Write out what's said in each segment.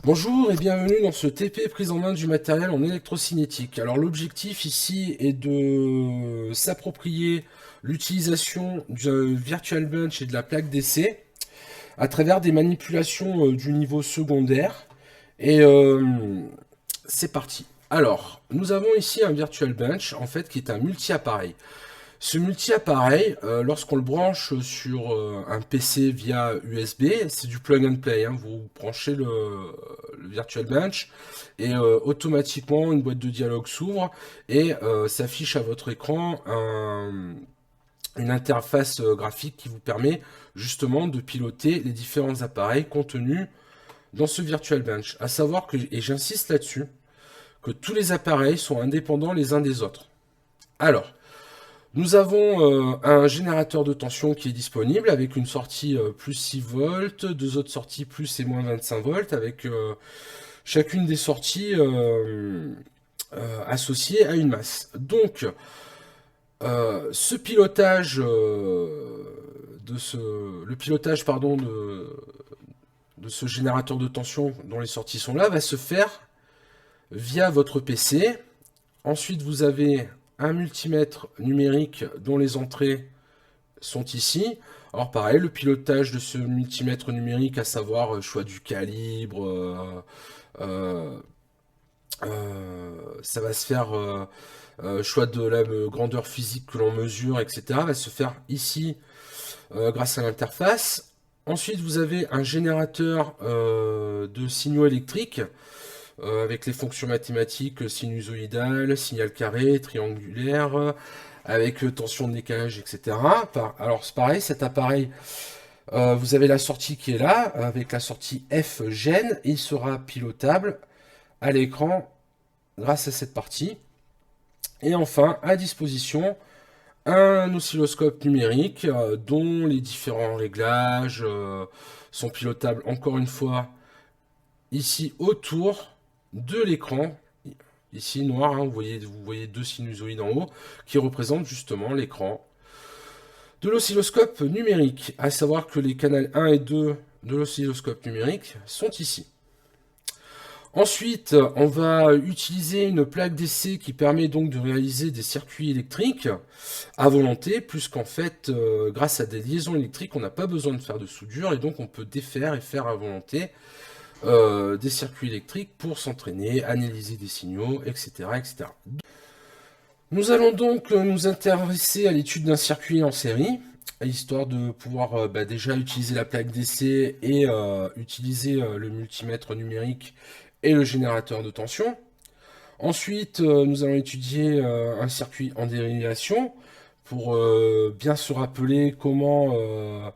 Bonjour et bienvenue dans ce TP prise en main du matériel en électrocinétique. Alors l'objectif ici est de s'approprier l'utilisation du Virtual Bench et de la plaque d'essai à travers des manipulations du niveau secondaire. Et c'est parti. Alors, nous avons ici un Virtual Bench en fait qui est un multi-appareil. Ce multi-appareil, lorsqu'on le branche sur un PC via USB, c'est du plug and play, hein. Vous branchez le Virtual Bench et automatiquement une boîte de dialogue s'ouvre et s'affiche à votre écran une interface graphique qui vous permet justement de piloter les différents appareils contenus dans ce Virtual Bench. À savoir que, et j'insiste là-dessus, que tous les appareils sont indépendants les uns des autres. Alors, nous avons un générateur de tension qui est disponible avec une sortie plus 6 volts, deux autres sorties plus et moins 25 volts, avec chacune des sorties associées à une masse. Donc, ce pilotage, le pilotage de ce générateur de tension dont les sorties sont là va se faire via votre PC. Ensuite, vous avez un multimètre numérique dont les entrées sont ici. Alors pareil, le pilotage de ce multimètre numérique, à savoir choix du calibre, euh, ça va se faire choix de la grandeur physique que l'on mesure, etc. va se faire ici grâce à l'interface. Ensuite, vous avez un générateur de signaux électriques avec les fonctions mathématiques sinusoïdales, signal carré, triangulaire, avec tension de décalage, etc. Alors c'est pareil, cet appareil, vous avez la sortie qui est là, avec la sortie F Gen, et il sera pilotable à l'écran grâce à cette partie. Et enfin, à disposition, un oscilloscope numérique dont les différents réglages sont pilotables encore une fois ici autour de l'écran, ici noir, hein, vous voyez deux sinusoïdes en haut, qui représentent justement l'écran de l'oscilloscope numérique. À savoir que les canaux 1 et 2 de l'oscilloscope numérique sont ici. Ensuite, on va utiliser une plaque d'essai qui permet donc de réaliser des circuits électriques à volonté, puisqu'en fait, grâce à des liaisons électriques, on n'a pas besoin de faire de soudure, et donc on peut défaire et faire à volonté des circuits électriques pour s'entraîner, analyser des signaux, etc., etc. Nous allons donc nous intéresser à l'étude d'un circuit en série, histoire de pouvoir déjà utiliser la plaque d'essai et utiliser le multimètre numérique et le générateur de tension. Ensuite, nous allons étudier un circuit en dérivation pour bien se rappeler comment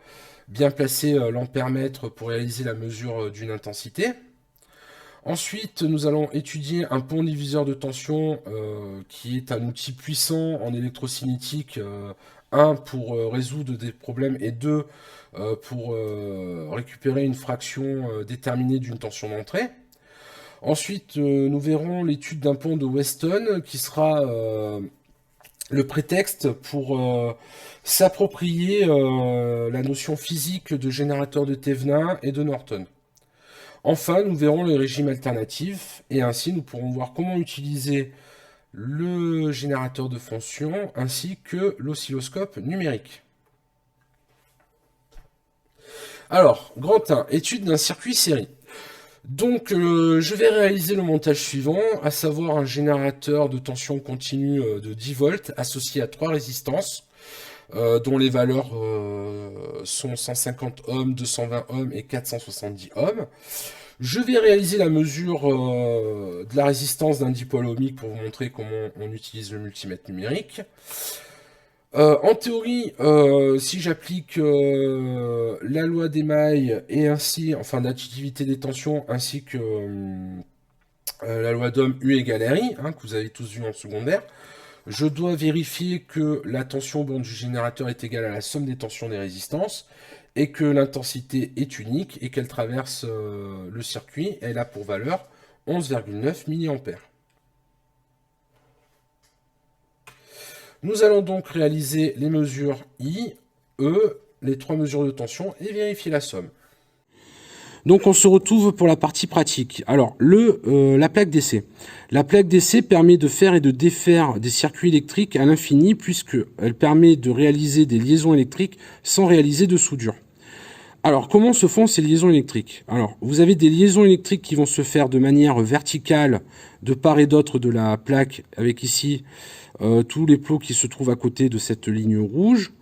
bien placer l'ampèremètre pour réaliser la mesure d'une intensité. Ensuite, nous allons étudier un pont diviseur de tension qui est un outil puissant en électrocinétique, un pour résoudre des problèmes et deux pour récupérer une fraction déterminée d'une tension d'entrée. Ensuite, nous verrons l'étude d'un pont de Weston qui sera le prétexte pour s'approprier la notion physique de générateur de Thevenin et de Norton. Enfin, nous verrons les régimes alternatifs et ainsi nous pourrons voir comment utiliser le générateur de fonctions ainsi que l'oscilloscope numérique. Alors, grand 1, étude d'un circuit série. Donc, je vais réaliser le montage suivant, à savoir un générateur de tension continue de 10 volts associé à 3 résistances, dont les valeurs sont 150 ohms, 220 ohms et 470 ohms. Je vais réaliser la mesure de la résistance d'un dipôle ohmique pour vous montrer comment on utilise le multimètre numérique. En théorie, si j'applique la loi d'émail et ainsi, enfin d'additivité des tensions, ainsi que la loi d'Ohm U égale RI, hein, que vous avez tous vu en secondaire, je dois vérifier que la tension borne du générateur est égale à la somme des tensions des résistances et que l'intensité est unique et qu'elle traverse le circuit. Elle a pour valeur 11,9 mA. Nous allons donc réaliser les mesures I, E, les trois mesures de tension et vérifier la somme. Donc on se retrouve pour la partie pratique. Alors la plaque DC. La plaque DC permet de faire et de défaire des circuits électriques à l'infini puisqu'elle permet de réaliser des liaisons électriques sans réaliser de soudure. Alors comment se font ces liaisons électriques? Alors vous avez des liaisons électriques qui vont se faire de manière verticale de part et d'autre de la plaque avec ici tous les plots qui se trouvent à côté de cette ligne rouge.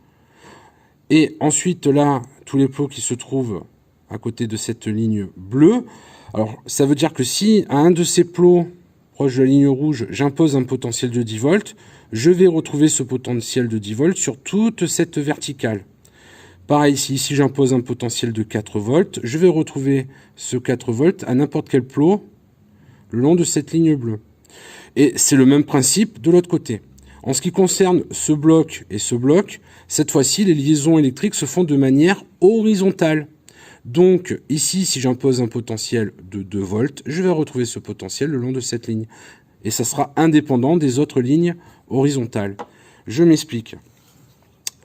Et ensuite là, tous les plots qui se trouvent à côté de cette ligne bleue. Alors, ça veut dire que si à un de ces plots, proche de la ligne rouge, j'impose un potentiel de 10 volts, je vais retrouver ce potentiel de 10 volts sur toute cette verticale. Pareil, si j'impose un potentiel de 4 volts, je vais retrouver ce 4 volts à n'importe quel plot le long de cette ligne bleue. Et c'est le même principe de l'autre côté. En ce qui concerne ce bloc et ce bloc, cette fois-ci, les liaisons électriques se font de manière horizontale. Donc ici, si j'impose un potentiel de 2 volts, je vais retrouver ce potentiel le long de cette ligne. Et ça sera indépendant des autres lignes horizontales. Je m'explique.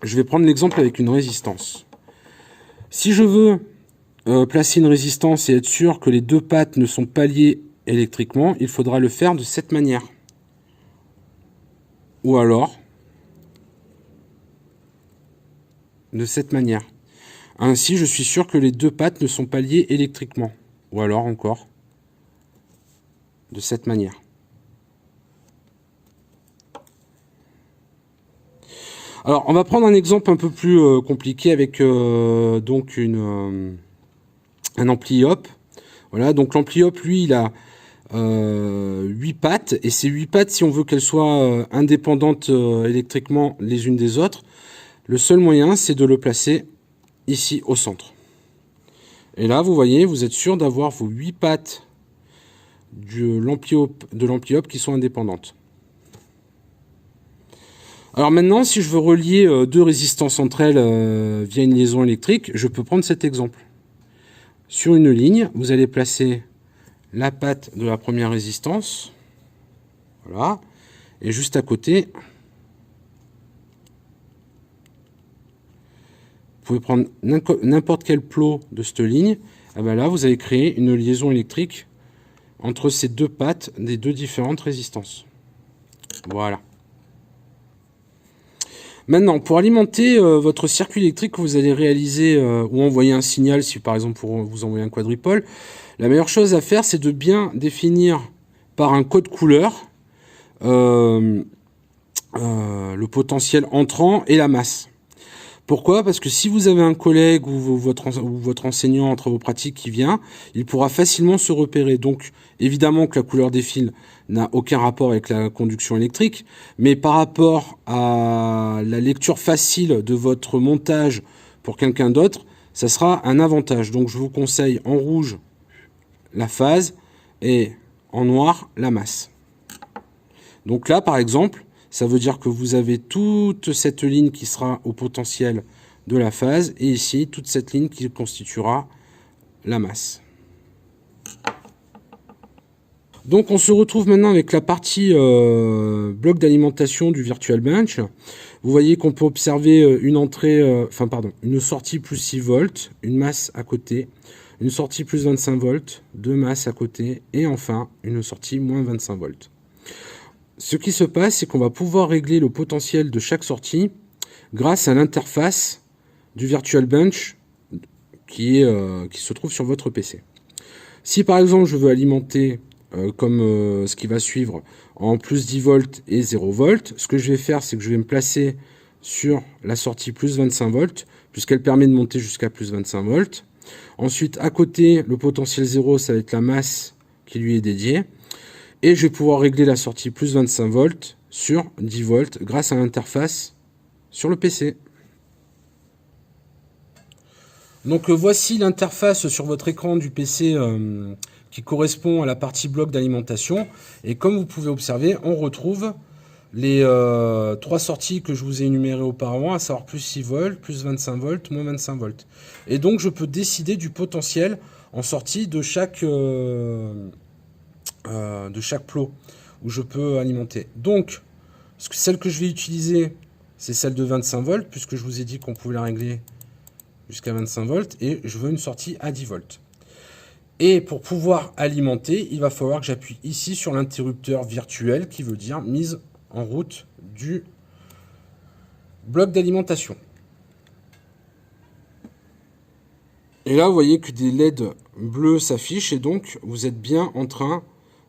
Je vais prendre l'exemple avec une résistance. Si je veux placer une résistance et être sûr que les deux pattes ne sont pas liées électriquement, il faudra le faire de cette manière. Ou alors, de cette manière. Ainsi, je suis sûr que les deux pattes ne sont pas liées électriquement. Ou alors encore, de cette manière. Alors, on va prendre un exemple un peu plus compliqué avec donc un ampli hop. Voilà, donc l'ampli hop, lui, il a 8 pattes. Et ces 8 pattes, si on veut qu'elles soient indépendantes électriquement les unes des autres, le seul moyen, c'est de le placer ici au centre. Et là, vous voyez, vous êtes sûr d'avoir vos 8 pattes de l'ampli hop qui sont indépendantes. Alors maintenant, si je veux relier deux résistances entre elles via une liaison électrique, je peux prendre cet exemple. Sur une ligne, vous allez placer la patte de la première résistance. Voilà. Et juste à côté, vous pouvez prendre n'importe quel plot de cette ligne. Et bien là, vous allez créer une liaison électrique entre ces deux pattes des deux différentes résistances. Voilà. Maintenant, pour alimenter votre circuit électrique que vous allez réaliser ou envoyer un signal, si par exemple pour vous envoyer un quadripole, la meilleure chose à faire, c'est de bien définir par un code couleur le potentiel entrant et la masse. Pourquoi? Parce que si vous avez un collègue ou votre enseignant entre vos pratiques qui vient, il pourra facilement se repérer. Donc, évidemment que la couleur des fils n'a aucun rapport avec la conduction électrique, mais par rapport à la lecture facile de votre montage pour quelqu'un d'autre, ça sera un avantage. Donc, je vous conseille en rouge la phase et en noir la masse. Donc là, par exemple, ça veut dire que vous avez toute cette ligne qui sera au potentiel de la phase et ici, toute cette ligne qui constituera la masse. Donc on se retrouve maintenant avec la partie bloc d'alimentation du Virtual Bench. Vous voyez qu'on peut observer une sortie plus 6 volts, une masse à côté, une sortie plus 25 volts, deux masses à côté et enfin une sortie moins 25 volts. Ce qui se passe, c'est qu'on va pouvoir régler le potentiel de chaque sortie grâce à l'interface du Virtual Bench qui se trouve sur votre PC. Si par exemple je veux alimenter comme ce qui va suivre en plus 10 volts et 0 volts, ce que je vais faire, c'est que je vais me placer sur la sortie plus 25 volts, puisqu'elle permet de monter jusqu'à plus 25 volts. Ensuite, à côté, le potentiel 0, ça va être la masse qui lui est dédiée. Et je vais pouvoir régler la sortie plus 25 volts sur 10 volts grâce à l'interface sur le PC. Donc voici l'interface sur votre écran du PC qui correspond à la partie bloc d'alimentation. Et comme vous pouvez observer, on retrouve les trois sorties que je vous ai énumérées auparavant, à savoir plus 6 volts, plus 25 volts, moins 25 volts. Et donc je peux décider du potentiel en sortie de chaque plot où je peux alimenter. Donc, celle que je vais utiliser, c'est celle de 25 volts, puisque je vous ai dit qu'on pouvait la régler jusqu'à 25 volts, et je veux une sortie à 10 volts. Et pour pouvoir alimenter, il va falloir que j'appuie ici sur l'interrupteur virtuel qui veut dire mise en route du bloc d'alimentation. Et là, vous voyez que des LED bleus s'affichent et donc vous êtes bien en train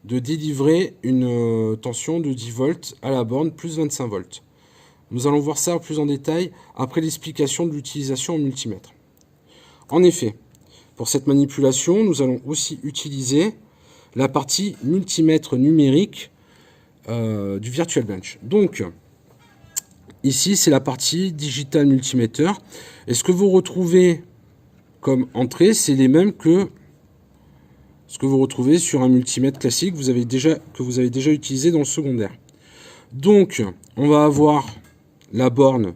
de délivrer une tension de 10 volts à la borne plus 25 volts. Nous allons voir ça plus en détail après l'explication de l'utilisation au multimètre. En effet, pour cette manipulation, nous allons aussi utiliser la partie multimètre numérique du Virtual Bench. Donc, ici, c'est la partie Digital Multimeter. Et ce que vous retrouvez comme entrée, c'est les mêmes que ce que vous retrouvez sur un multimètre classique que vous avez déjà utilisé dans le secondaire. Donc, on va avoir la borne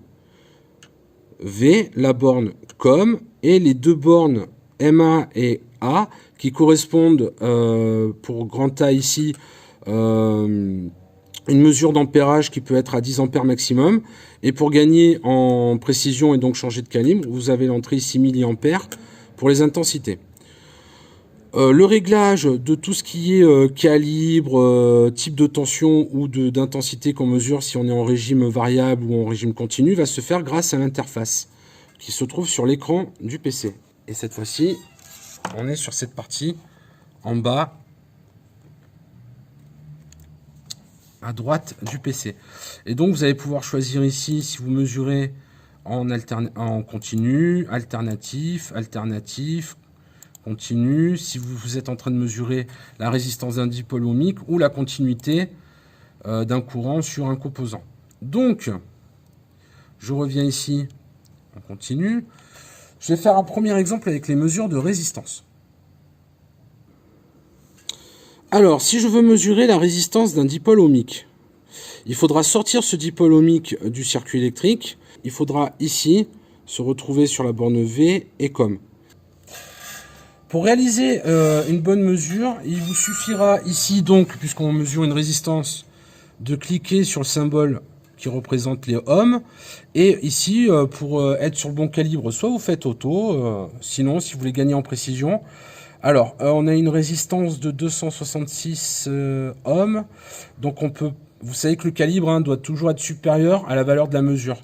V, la borne COM et les deux bornes MA et A qui correspondent pour grand A ici une mesure d'ampérage qui peut être à 10 ampères maximum, et pour gagner en précision et donc changer de calibre, vous avez l'entrée ici milliampères pour les intensités. Le réglage de tout ce qui est calibre, type de tension ou d'intensité qu'on mesure si on est en régime variable ou en régime continu va se faire grâce à l'interface qui se trouve sur l'écran du PC. Et cette fois-ci, on est sur cette partie en bas à droite du PC. Et donc vous allez pouvoir choisir ici si vous mesurez en continu, alternatif, continu, si vous êtes en train de mesurer la résistance d'un dipôle ohmique ou la continuité d'un courant sur un composant. Donc, je reviens ici en continu. Je vais faire un premier exemple avec les mesures de résistance. Alors, si je veux mesurer la résistance d'un dipôle ohmique, il faudra sortir ce dipôle ohmique du circuit électrique. Il faudra ici se retrouver sur la borne V et COM. Pour réaliser une bonne mesure, il vous suffira ici donc, puisqu'on mesure une résistance, de cliquer sur le symbole qui représente les ohms. Et ici, pour être sur le bon calibre, soit vous faites auto, sinon si vous voulez gagner en précision. Alors, on a une résistance de 266 ohms. Donc vous savez que le calibre doit toujours être supérieur à la valeur de la mesure.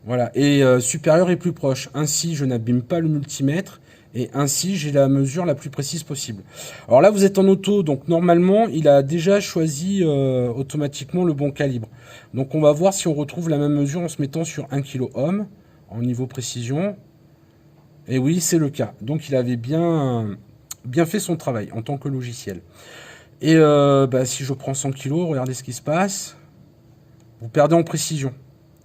Voilà, et supérieur et plus proche. Ainsi, je n'abîme pas le multimètre. Et ainsi, j'ai la mesure la plus précise possible. Alors là, vous êtes en auto, donc normalement, il a déjà choisi automatiquement le bon calibre. Donc on va voir si on retrouve la même mesure en se mettant sur 1 kOhm en niveau précision. Et oui, c'est le cas. Donc il avait bien fait son travail en tant que logiciel. Et si je prends 100 kg, regardez ce qui se passe. Vous perdez en précision.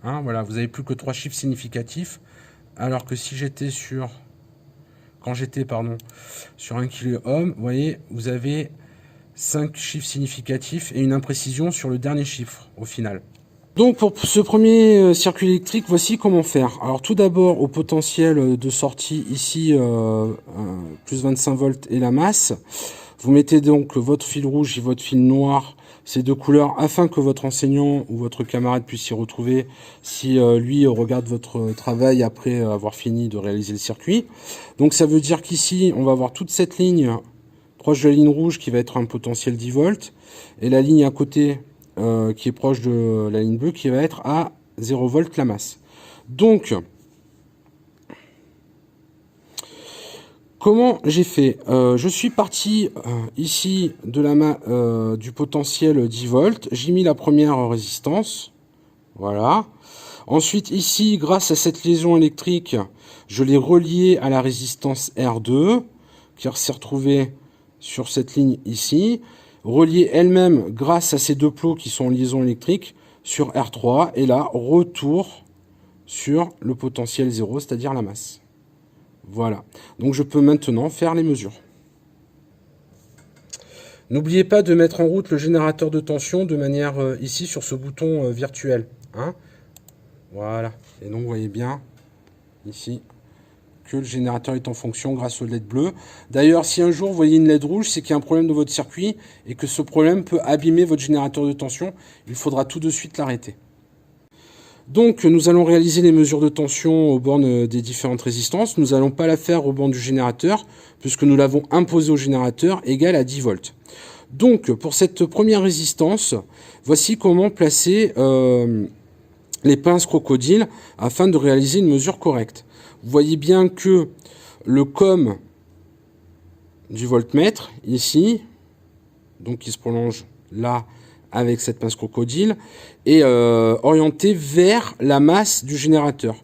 Voilà, vous n'avez plus que 3 chiffres significatifs. Alors que si j'étais sur... Quand j'étais sur 1 kOhm, vous voyez, vous avez 5 chiffres significatifs et une imprécision sur le dernier chiffre au final. Donc pour ce premier circuit électrique, voici comment faire. Alors tout d'abord au potentiel de sortie ici, plus 25 volts et la masse. Vous mettez donc votre fil rouge et votre fil noir, ces deux couleurs, afin que votre enseignant ou votre camarade puisse s'y retrouver si lui regarde votre travail après avoir fini de réaliser le circuit. Donc ça veut dire qu'ici, on va avoir toute cette ligne proche de la ligne rouge qui va être un potentiel 10 volts, et la ligne à côté qui est proche de la ligne bleue qui va être à 0 volts la masse. Donc, comment j'ai fait? Je suis parti ici de du potentiel 10 volts. J'ai mis la première résistance. Voilà. Ensuite, ici, grâce à cette liaison électrique, je l'ai relié à la résistance R2, qui s'est retrouvée sur cette ligne ici. Reliée elle-même grâce à ces deux plots qui sont en liaison électrique sur R3. Et là, retour sur le potentiel 0, c'est-à-dire la masse. Voilà, donc je peux maintenant faire les mesures. N'oubliez pas de mettre en route le générateur de tension de manière ici sur ce bouton virtuel. Voilà, et donc vous voyez bien ici que le générateur est en fonction grâce au LED bleu. D'ailleurs, si un jour vous voyez une LED rouge, c'est qu'il y a un problème de votre circuit et que ce problème peut abîmer votre générateur de tension. Il faudra tout de suite l'arrêter. Donc nous allons réaliser les mesures de tension aux bornes des différentes résistances. Nous n'allons pas la faire aux bornes du générateur, puisque nous l'avons imposé au générateur égal à 10 volts. Donc pour cette première résistance, voici comment placer les pinces crocodiles afin de réaliser une mesure correcte. Vous voyez bien que le COM du voltmètre, ici, donc qui se prolonge là avec cette pince crocodile, est orienté vers la masse du générateur.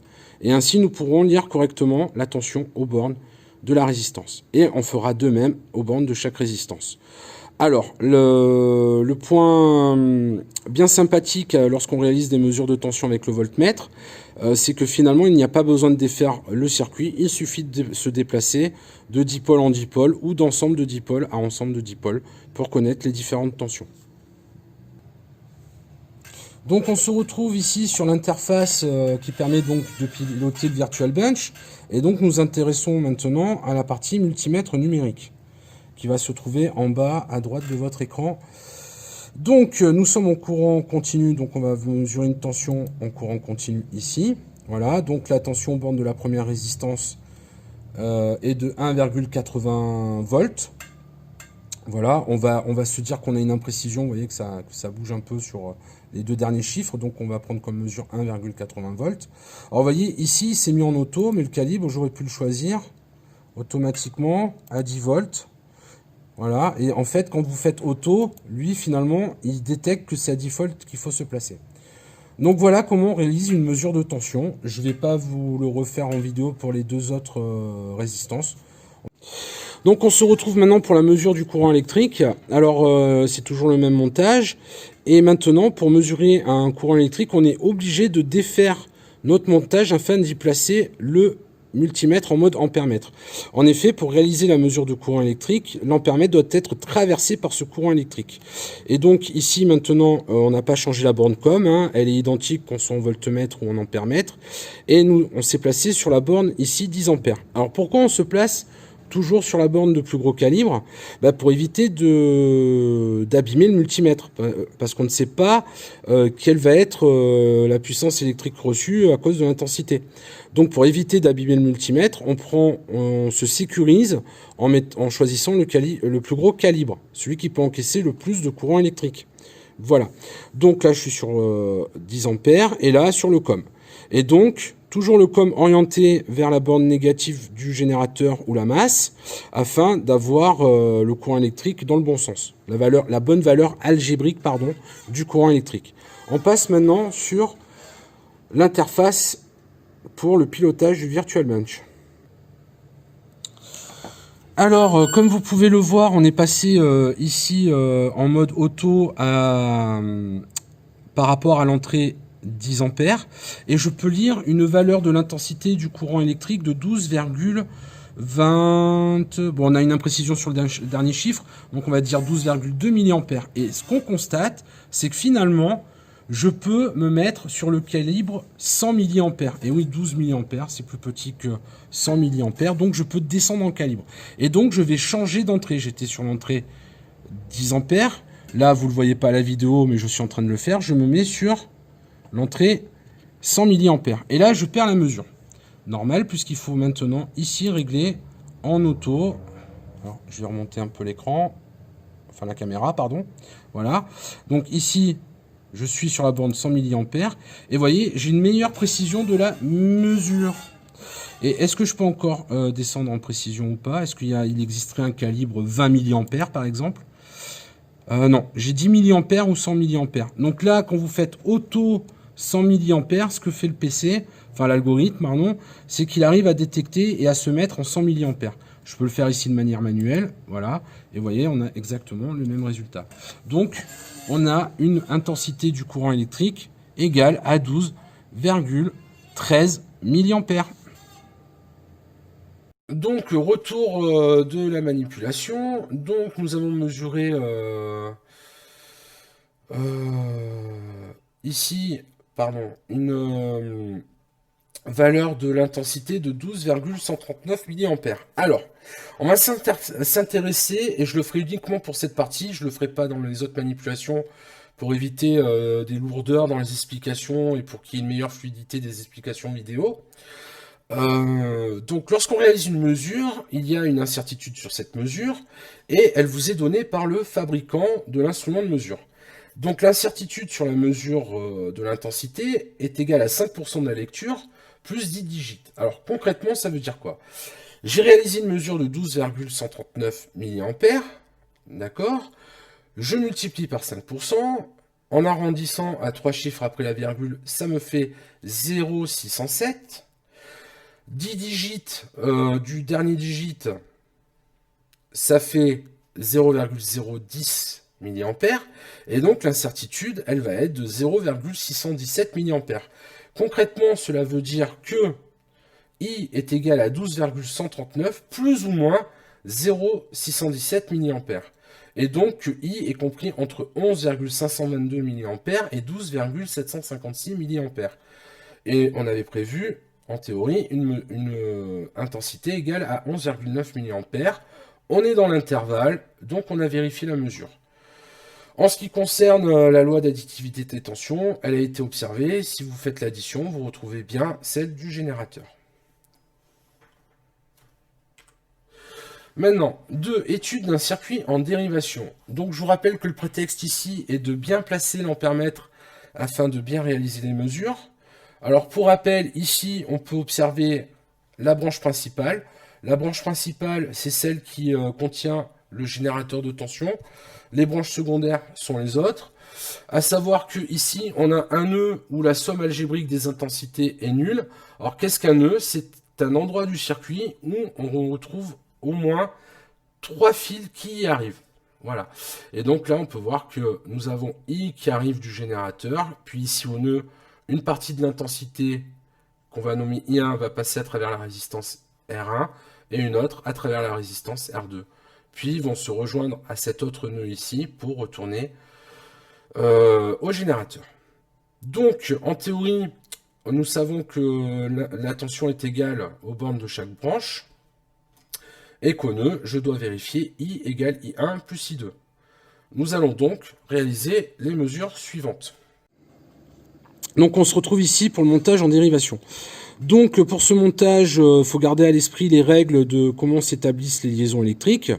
Et ainsi, nous pourrons lire correctement la tension aux bornes de la résistance. Et on fera de même aux bornes de chaque résistance. Alors, le point bien sympathique lorsqu'on réalise des mesures de tension avec le voltmètre, c'est que finalement, il n'y a pas besoin de défaire le circuit. Il suffit de se déplacer de dipôle en dipôle ou d'ensemble de dipôle à ensemble de dipôles pour connaître les différentes tensions. Donc on se retrouve ici sur l'interface qui permet donc de piloter le Virtual Bench. Et donc nous intéressons maintenant à la partie multimètre numérique, qui va se trouver en bas à droite de votre écran. Donc nous sommes en courant continu, donc on va mesurer une tension en courant continu ici. Voilà, donc la tension aux bornes de la première résistance est de 1,80 volts. Voilà, on va se dire qu'on a une imprécision, vous voyez que ça bouge un peu sur les deux derniers chiffres, donc on va prendre comme mesure 1,80 volts. Alors vous voyez, ici c'est mis en auto, mais le calibre, j'aurais pu le choisir automatiquement à 10 volts. Voilà, et en fait, quand vous faites auto, lui, finalement, il détecte que c'est à 10 volts qu'il faut se placer. Donc voilà comment on réalise une mesure de tension. Je ne vais pas vous le refaire en vidéo pour les deux autres résistances. Donc on se retrouve maintenant pour la mesure du courant électrique. Alors c'est toujours le même montage. Et maintenant, pour mesurer un courant électrique, on est obligé de défaire notre montage afin d'y placer le multimètre en mode ampère-mètre. En effet, pour réaliser la mesure de courant électrique, l'ampère-mètre doit être traversé par ce courant électrique. Et donc ici maintenant, on n'a pas changé la borne COM, hein, elle est identique qu'on soit en voltmètre ou en ampère-mètre. Et nous, on s'est placé sur la borne ici 10 ampères. Alors pourquoi on se place toujours sur la borne de plus gros calibre? Pour éviter d'abîmer le multimètre, parce qu'on ne sait pas quelle va être la puissance électrique reçue à cause de l'intensité. Donc pour éviter d'abîmer le multimètre, on se sécurise en choisissant le plus gros calibre, celui qui peut encaisser le plus de courant électrique. Voilà, donc là je suis sur 10 ampères et là sur le COM. Et donc toujours le COM orienté vers la borne négative du générateur ou la masse, afin d'avoir le courant électrique dans le bon sens, la bonne valeur algébrique du courant électrique. On passe maintenant sur l'interface pour le pilotage du Virtual Bench. Alors, comme vous pouvez le voir, on est passé ici en mode auto par rapport à l'entrée 10 ampères, et je peux lire une valeur de l'intensité du courant électrique de 12,20. Bon, on a une imprécision sur le dernier chiffre, donc on va dire 12,2 milliampères. Et ce qu'on constate, c'est que finalement, je peux me mettre sur le calibre 100 milliampères. Et oui, 12 milliampères, c'est plus petit que 100 milliampères, donc je peux descendre en calibre. Et donc, je vais changer d'entrée. J'étais sur l'entrée 10 ampères. Là, vous ne le voyez pas à la vidéo, mais je suis en train de le faire. Je me mets sur l'entrée 100 milliampères. Et là, je perds la mesure. Normal, puisqu'il faut maintenant ici régler en auto. Alors, je vais remonter un peu l'écran. Enfin, la caméra, pardon. Voilà. Donc ici, je suis sur la borne 100 milliampères. Et vous voyez, j'ai une meilleure précision de la mesure. Et est-ce que je peux encore descendre en précision ou pas? Est-ce qu'il existerait un calibre 20 milliampères, par exemple? Non, j'ai 10 milliampères ou 100 milliampères. Donc là, quand vous faites auto 100 milliampères, ce que fait le PC, enfin l'algorithme, pardon, c'est qu'il arrive à détecter et à se mettre en 100 milliampères. Je peux le faire ici de manière manuelle, voilà. Et vous voyez, on a exactement le même résultat. Donc, on a une intensité du courant électrique égale à 12,13 milliampères. Donc, retour de la manipulation. Donc, nous avons mesuré ici, pardon, une valeur de l'intensité de 12,139 milliampères. Alors, on va s'intéresser, et je le ferai uniquement pour cette partie, je ne le ferai pas dans les autres manipulations, pour éviter des lourdeurs dans les explications et pour qu'il y ait une meilleure fluidité des explications vidéo. Donc lorsqu'on réalise une mesure, il y a une incertitude sur cette mesure et elle vous est donnée par le fabricant de l'instrument de mesure. Donc l'incertitude sur la mesure de l'intensité est égale à 5% de la lecture plus 10 digits. Alors concrètement, ça veut dire quoi? J'ai réalisé une mesure de 12,139 mA, d'accord? Je multiplie par 5%, en arrondissant à 3 chiffres après la virgule, ça me fait 0,607. 10 digits du dernier digit, ça fait 0,010 mA. Et donc l'incertitude, elle va être de 0,617 mA. Concrètement, cela veut dire que I est égal à 12,139 plus ou moins 0,617 mA. Et donc I est compris entre 11,522 mA et 12,756 mA. Et on avait prévu en théorie, une intensité égale à 11,9 mA. On est dans l'intervalle, donc on a vérifié la mesure. En ce qui concerne la loi d'additivité des tensions, elle a été observée. Si vous faites l'addition, vous retrouvez bien celle du générateur. Maintenant, 2. Étude d'un circuit en dérivation. Donc je vous rappelle que le prétexte ici est de bien placer l'ampèremètre afin de bien réaliser les mesures. Alors pour rappel, ici on peut observer la branche principale. La branche principale, c'est celle qui contient le générateur de tension. Les branches secondaires sont les autres. À savoir que ici on a un nœud où la somme algébrique des intensités est nulle. Alors qu'est-ce qu'un nœud? C'est un endroit du circuit où on retrouve au moins 3 fils qui y arrivent. Voilà. Et donc là on peut voir que nous avons I qui arrive du générateur, puis ici au nœud, une partie de l'intensité qu'on va nommer I1 va passer à travers la résistance R1 et une autre à travers la résistance R2. Puis ils vont se rejoindre à cet autre nœud ici pour retourner au générateur. Donc en théorie, nous savons que la tension est égale aux bornes de chaque branche et qu'au nœud, je dois vérifier I égale I1 plus I2. Nous allons donc réaliser les mesures suivantes. Donc on se retrouve ici pour le montage en dérivation. Donc pour ce montage, il faut garder à l'esprit les règles de comment s'établissent les liaisons électriques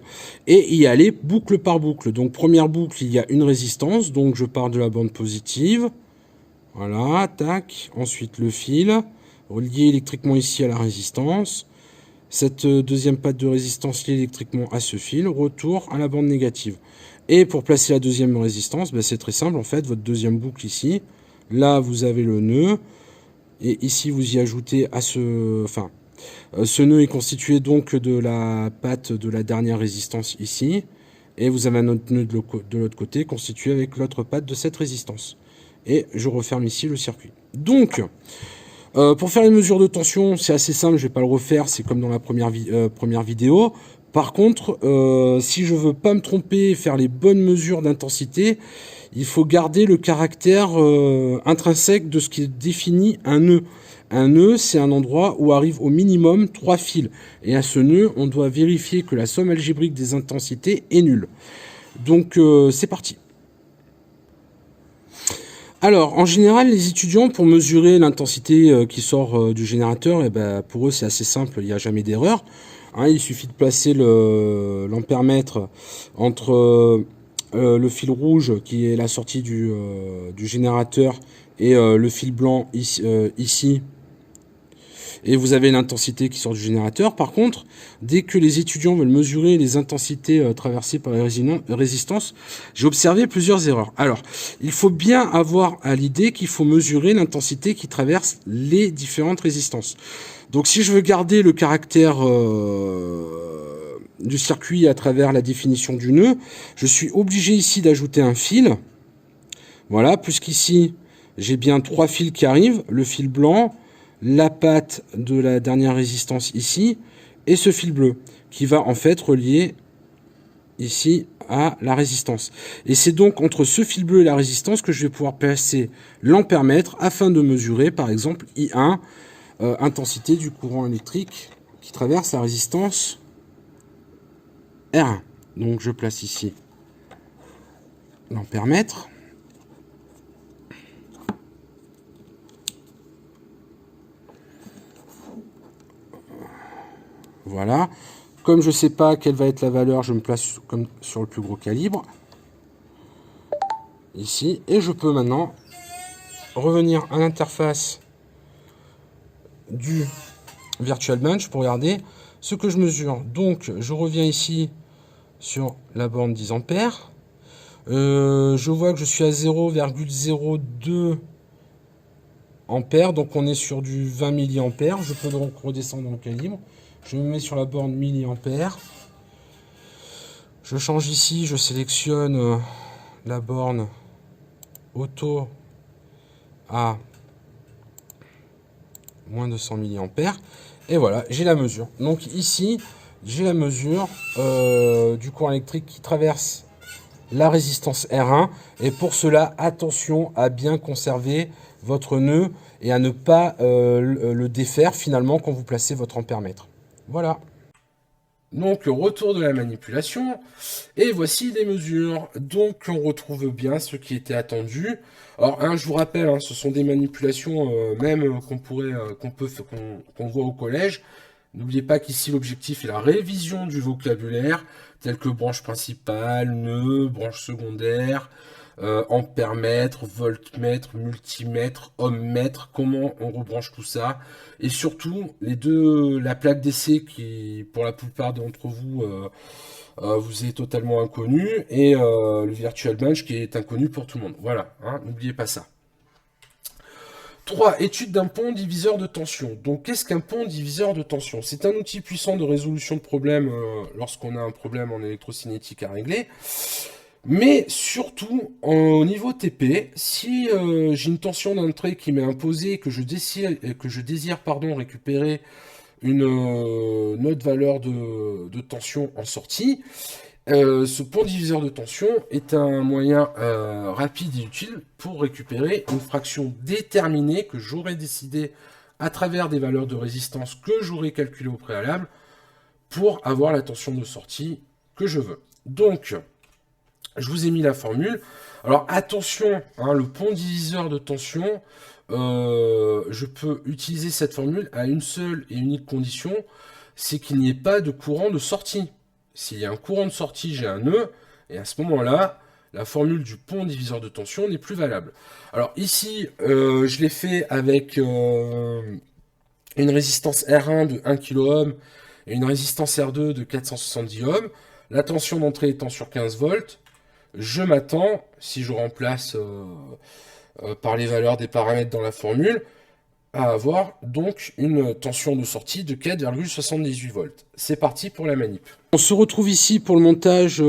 et y aller boucle par boucle. Donc première boucle, il y a une résistance, donc je pars de la bande positive. Voilà, tac. Ensuite le fil, relié électriquement ici à la résistance. Cette deuxième patte de résistance liée électriquement à ce fil, retour à la bande négative. Et pour placer la deuxième résistance, ben c'est très simple en fait, votre deuxième boucle ici. Là, vous avez le nœud. Et ici, vous y ajoutez à ce... Enfin, ce nœud est constitué donc de la patte de la dernière résistance ici. Et vous avez un autre nœud de l'autre côté constitué avec l'autre patte de cette résistance. Et je referme ici le circuit. Donc, pour faire les mesures de tension, c'est assez simple, je ne vais pas le refaire, c'est comme dans la première vidéo. Par contre, si je veux pas me tromper et faire les bonnes mesures d'intensité, il faut garder le caractère intrinsèque de ce qui définit un nœud. Un nœud, c'est un endroit où arrivent au minimum 3 fils. Et à ce nœud, on doit vérifier que la somme algébrique des intensités est nulle. Donc, c'est parti. Alors, en général, les étudiants, pour mesurer l'intensité qui sort du générateur, eh ben, pour eux, c'est assez simple, il n'y a jamais d'erreur. Hein, il suffit de placer l'ampèremètre entre le fil rouge, qui est la sortie du générateur, et le fil blanc ici. Et vous avez l'intensité qui sort du générateur. Par contre, dès que les étudiants veulent mesurer les intensités traversées par les résistances, j'ai observé plusieurs erreurs. Alors, il faut bien avoir à l'idée qu'il faut mesurer l'intensité qui traverse les différentes résistances. Donc, si je veux garder le caractère du circuit à travers la définition du nœud, je suis obligé ici d'ajouter un fil. Voilà, puisqu'ici, j'ai bien 3 fils qui arrivent, le fil blanc, la patte de la dernière résistance ici, et ce fil bleu, qui va en fait relier ici à la résistance. Et c'est donc entre ce fil bleu et la résistance que je vais pouvoir placer l'ampèremètre afin de mesurer, par exemple, I1, intensité du courant électrique qui traverse la résistance R1. Donc je place ici l'ampèremètre. Voilà. Comme je ne sais pas quelle va être la valeur, je me place comme sur le plus gros calibre. Ici. Et je peux maintenant revenir à l'interface du Virtual Bench pour regarder ce que je mesure. Donc, je reviens ici sur la borne 10 ampères. Je vois que je suis à 0,02 ampères, donc on est sur du 20 milliampères. Je peux donc redescendre dans le calibre. Je me mets sur la borne milliampères. Je change ici, je sélectionne la borne auto à moins de 100 milliampères. Et voilà, j'ai la mesure. Donc ici, j'ai la mesure du courant électrique qui traverse la résistance R1. Et pour cela, attention à bien conserver votre nœud et à ne pas le défaire finalement quand vous placez votre ampèremètre. Voilà. Donc retour de la manipulation, et voici les mesures. Donc on retrouve bien ce qui était attendu. Alors je vous rappelle, ce sont des manipulations même qu'on voit au collège. N'oubliez pas qu'ici l'objectif est la révision du vocabulaire, tel que branche principale, nœud, branche secondaire, ampèremètre, voltmètre, multimètre, ohmmètre, comment on rebranche tout ça. Et surtout, la plaque d'essai qui, pour la plupart d'entre vous, vous est totalement inconnu, et le Virtual Bench qui est inconnu pour tout le monde. Voilà, n'oubliez pas ça. 3. Étude d'un pont diviseur de tension. Donc, qu'est-ce qu'un pont diviseur de tension? C'est un outil puissant de résolution de problèmes lorsqu'on a un problème en électrocinétique à régler. Mais surtout, au niveau TP, si j'ai une tension d'entrée qui m'est imposée et que je désire récupérer une autre valeur de tension en sortie, ce pont diviseur de tension est un moyen rapide et utile pour récupérer une fraction déterminée que j'aurais décidé à travers des valeurs de résistance que j'aurais calculées au préalable pour avoir la tension de sortie que je veux. Donc, je vous ai mis la formule. Alors attention, le pont diviseur de tension, je peux utiliser cette formule à une seule et unique condition, c'est qu'il n'y ait pas de courant de sortie. S'il y a un courant de sortie, j'ai un nœud, et à ce moment-là, la formule du pont diviseur de tension n'est plus valable. Alors ici, je l'ai fait avec une résistance R1 de 1 kΩ et une résistance R2 de 470 ohms. La tension d'entrée étant sur 15 volts, je m'attends, si je remplace par les valeurs des paramètres dans la formule, à avoir donc une tension de sortie de 4,78 volts. C'est parti pour la manip. On se retrouve ici pour le montage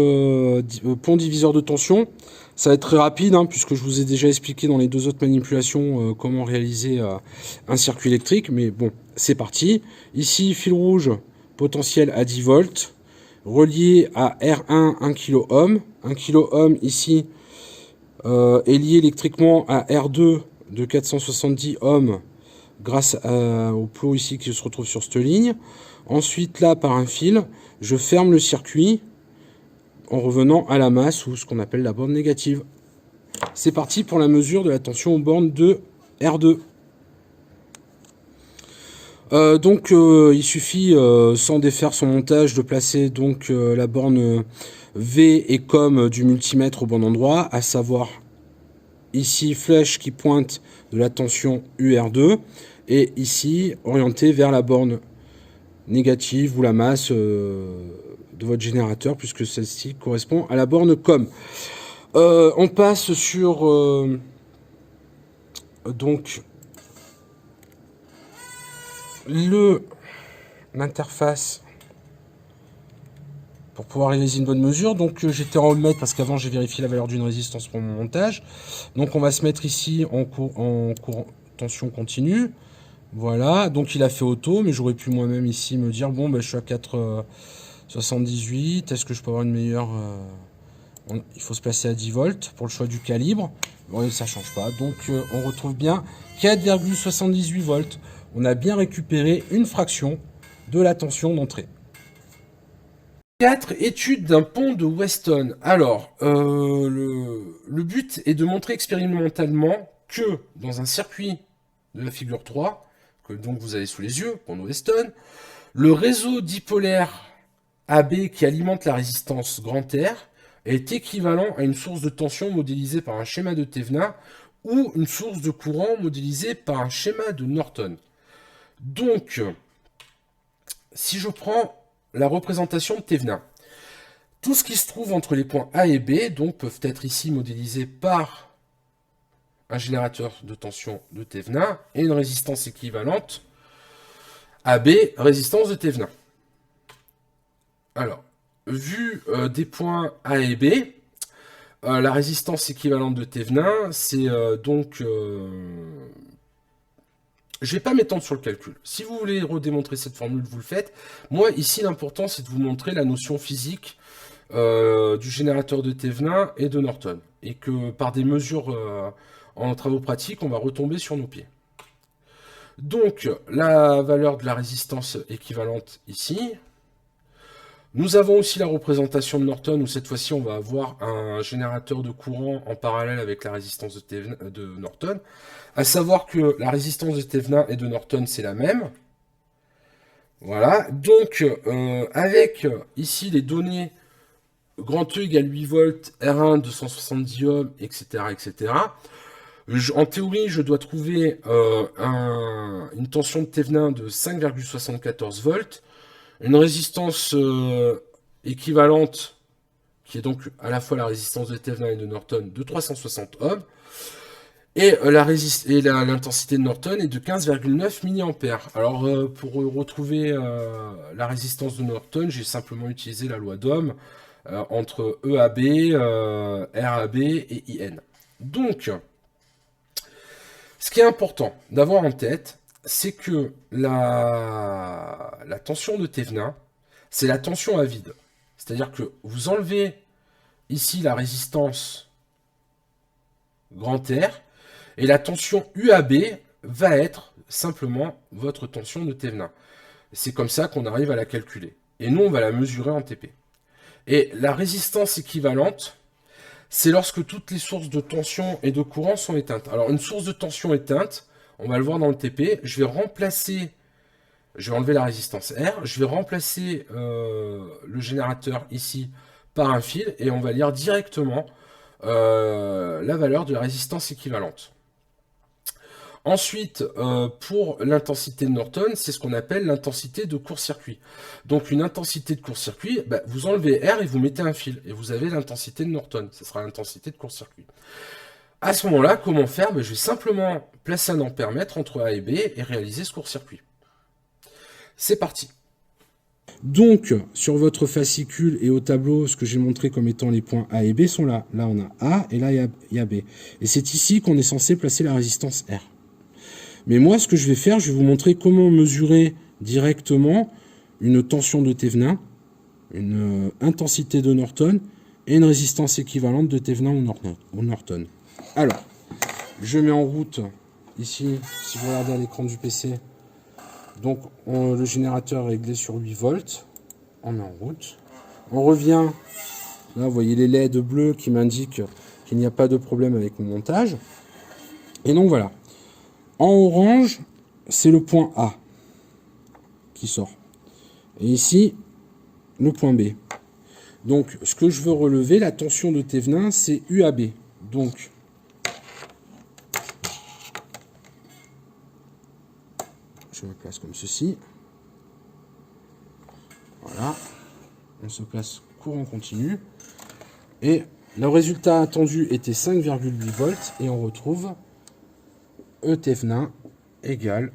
pont diviseur de tension. Ça va être très rapide, puisque je vous ai déjà expliqué dans les deux autres manipulations comment réaliser un circuit électrique. Mais bon, c'est parti. Ici, fil rouge, potentiel à 10 volts, relié à R1 1 kΩ. 1 kΩ ici est lié électriquement à R2 de 470 ohms grâce au plot ici qui se retrouve sur cette ligne. Ensuite, là, par un fil, je ferme le circuit en revenant à la masse, ou ce qu'on appelle la borne négative. C'est parti pour la mesure de la tension aux bornes de R2. Il suffit, sans défaire son montage, de placer donc la borne V et COM du multimètre au bon endroit, à savoir ici flèche qui pointe de la tension UR2, et ici orienté vers la borne négative ou la masse de votre générateur, puisque celle-ci correspond à la borne COM. On passe sur donc l'interface pour pouvoir réaliser une bonne mesure. Donc j'étais en ohmmètre parce qu'avant j'ai vérifié la valeur d'une résistance pour mon montage. Donc on va se mettre ici en tension continue. Voilà, donc il a fait auto, mais j'aurais pu moi-même ici me dire, bon, je suis à 4,78, est-ce que je peux avoir une meilleure... il faut se placer à 10 volts pour le choix du calibre. Bon, ça change pas, donc on retrouve bien 4,78 volts. On a bien récupéré une fraction de la tension d'entrée. 4. Étude d'un pont de Weston. Alors, le but est de montrer expérimentalement que dans un circuit de la figure 3, que donc vous avez sous les yeux, pont de Weston, Le réseau dipolaire AB qui alimente la résistance grand R est équivalent à une source de tension modélisée par un schéma de Thevenin ou une source de courant modélisée par un schéma de Norton. Donc, si je prends la représentation de Thevenin, tout ce qui se trouve entre les points A et B donc, peuvent être ici modélisés par un générateur de tension de Thevenin et une résistance équivalente AB, résistance de Thevenin. Alors, vu des points A et B, la résistance équivalente de Thevenin, c'est donc... je vais pas m'étendre sur le calcul. Si vous voulez redémontrer cette formule, vous le faites. Moi, ici, l'important, c'est de vous montrer la notion physique du générateur de Thevenin et de Norton. Et que par des mesures en travaux pratiques, on va retomber sur nos pieds. Donc, la valeur de la résistance équivalente ici. Nous avons aussi la représentation de Norton, où cette fois-ci, on va avoir un générateur de courant en parallèle avec la résistance de Norton. À savoir que la résistance de Thevenin et de Norton, c'est la même. Voilà. Donc, avec ici les données grand E égale 8 volts, R1 270 ohms, etc., etc., en théorie, je dois trouver une tension de Thevenin de 5,74 volts, une résistance équivalente, qui est donc à la fois la résistance de Thevenin et de Norton, de 360 ohms, et l'intensité de Norton est de 15,9 mA. Alors, pour retrouver la résistance de Norton, j'ai simplement utilisé la loi d'Ohm entre EAB, RAB et IN. Donc, ce qui est important d'avoir en tête, c'est que la tension de Thevenin, c'est la tension à vide. C'est-à-dire que vous enlevez ici la résistance grand R, et la tension UAB va être simplement votre tension de Thevenin. C'est comme ça qu'on arrive à la calculer. Et nous, on va la mesurer en TP. Et la résistance équivalente, c'est lorsque toutes les sources de tension et de courant sont éteintes. Alors, une source de tension éteinte, on va le voir dans le TP, je vais enlever la résistance R, je vais remplacer le générateur ici par un fil, et on va lire directement la valeur de la résistance équivalente. Ensuite, pour l'intensité de Norton, c'est ce qu'on appelle l'intensité de court-circuit. Donc une intensité de court-circuit, vous enlevez R et vous mettez un fil, et vous avez l'intensité de Norton, ce sera l'intensité de court-circuit. À ce moment-là, comment faire? Je vais simplement placer un ampère-mètre entre A et B et réaliser ce court-circuit. C'est parti. Donc, sur votre fascicule et au tableau, ce que j'ai montré comme étant les points A et B sont là. Là, on a A et là, il y a B. Et c'est ici qu'on est censé placer la résistance R. Mais moi, ce que je vais faire, je vais vous montrer comment mesurer directement une tension de Thevenin, une intensité de Norton et une résistance équivalente de Thevenin ou Norton. Alors, je mets en route, ici, si vous regardez à l'écran du PC, donc le générateur est réglé sur 8 volts. On met en route. On revient, là vous voyez les LED bleus qui m'indiquent qu'il n'y a pas de problème avec mon montage. Et donc voilà. En orange, c'est le point A qui sort. Et ici, le point B. Donc, ce que je veux relever, la tension de Thevenin, c'est UAB. Donc, je me place comme ceci. Voilà. On se place courant continu. Et le résultat attendu était 5,8 volts. Et on retrouve E Thevenin égale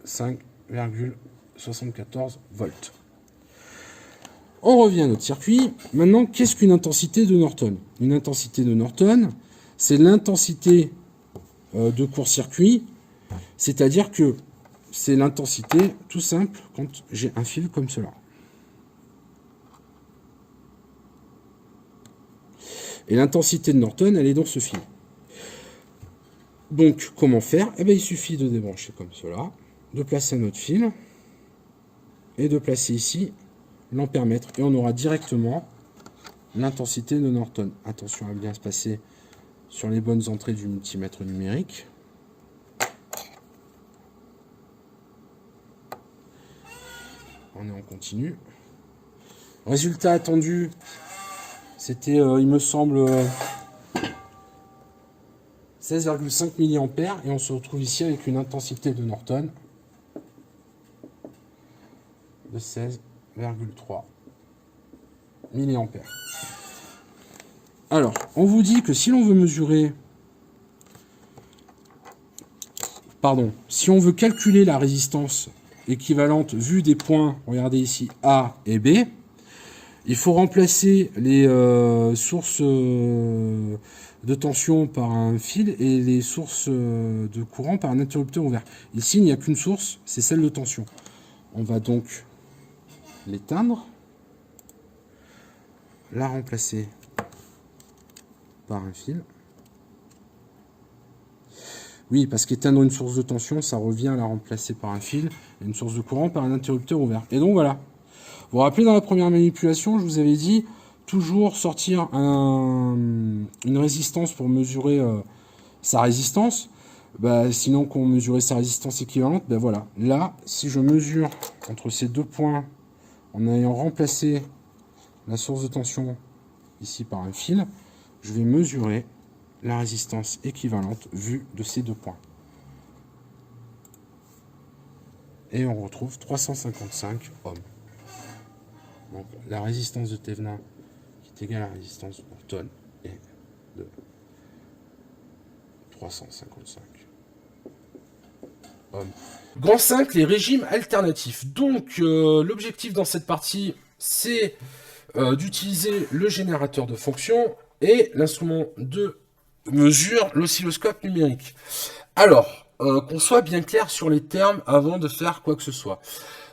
5,74 volts. On revient à notre circuit. Maintenant, qu'est-ce qu'une intensité de Norton? Une intensité de Norton, c'est l'intensité de court-circuit, c'est-à-dire que c'est l'intensité tout simple quand j'ai un fil comme cela. Et l'intensité de Norton, elle est dans ce fil. Donc, comment faire? Il suffit de débrancher comme cela, de placer notre fil, et de placer ici l'ampère-mètre. Et on aura directement l'intensité de Norton. Attention à bien se passer sur les bonnes entrées du multimètre numérique. on est en continu. Résultat attendu, c'était, il me semble, 16,5 mA, et on se retrouve ici avec une intensité de Norton de 16,3 mA. Alors, on vous dit que si l'on veut mesurer, si on veut calculer la résistance équivalente vue des points, regardez ici, A et B, il faut remplacer les sources de tension par un fil et les sources de courant par un interrupteur ouvert. Ici, il n'y a qu'une source, c'est celle de tension. On va donc l'éteindre, la remplacer par un fil. Oui, parce qu'éteindre une source de tension, ça revient à la remplacer par un fil, et une source de courant par un interrupteur ouvert. Et donc voilà. Vous vous rappelez, dans la première manipulation, je vous avais dit toujours sortir une résistance pour mesurer sa résistance. Sinon, qu'on mesurait sa résistance équivalente, voilà. Là, si je mesure entre ces deux points, en ayant remplacé la source de tension ici par un fil, je vais mesurer la résistance équivalente vue de ces deux points. Et on retrouve 355 ohms. Donc la résistance de Thevenin, qui est égale à la résistance de Norton, est de 355 ohms. Grand 5, les régimes alternatifs. Donc l'objectif dans cette partie, c'est d'utiliser le générateur de fonction et l'instrument de mesure, l'oscilloscope numérique. Alors, qu'on soit bien clair sur les termes avant de faire quoi que ce soit.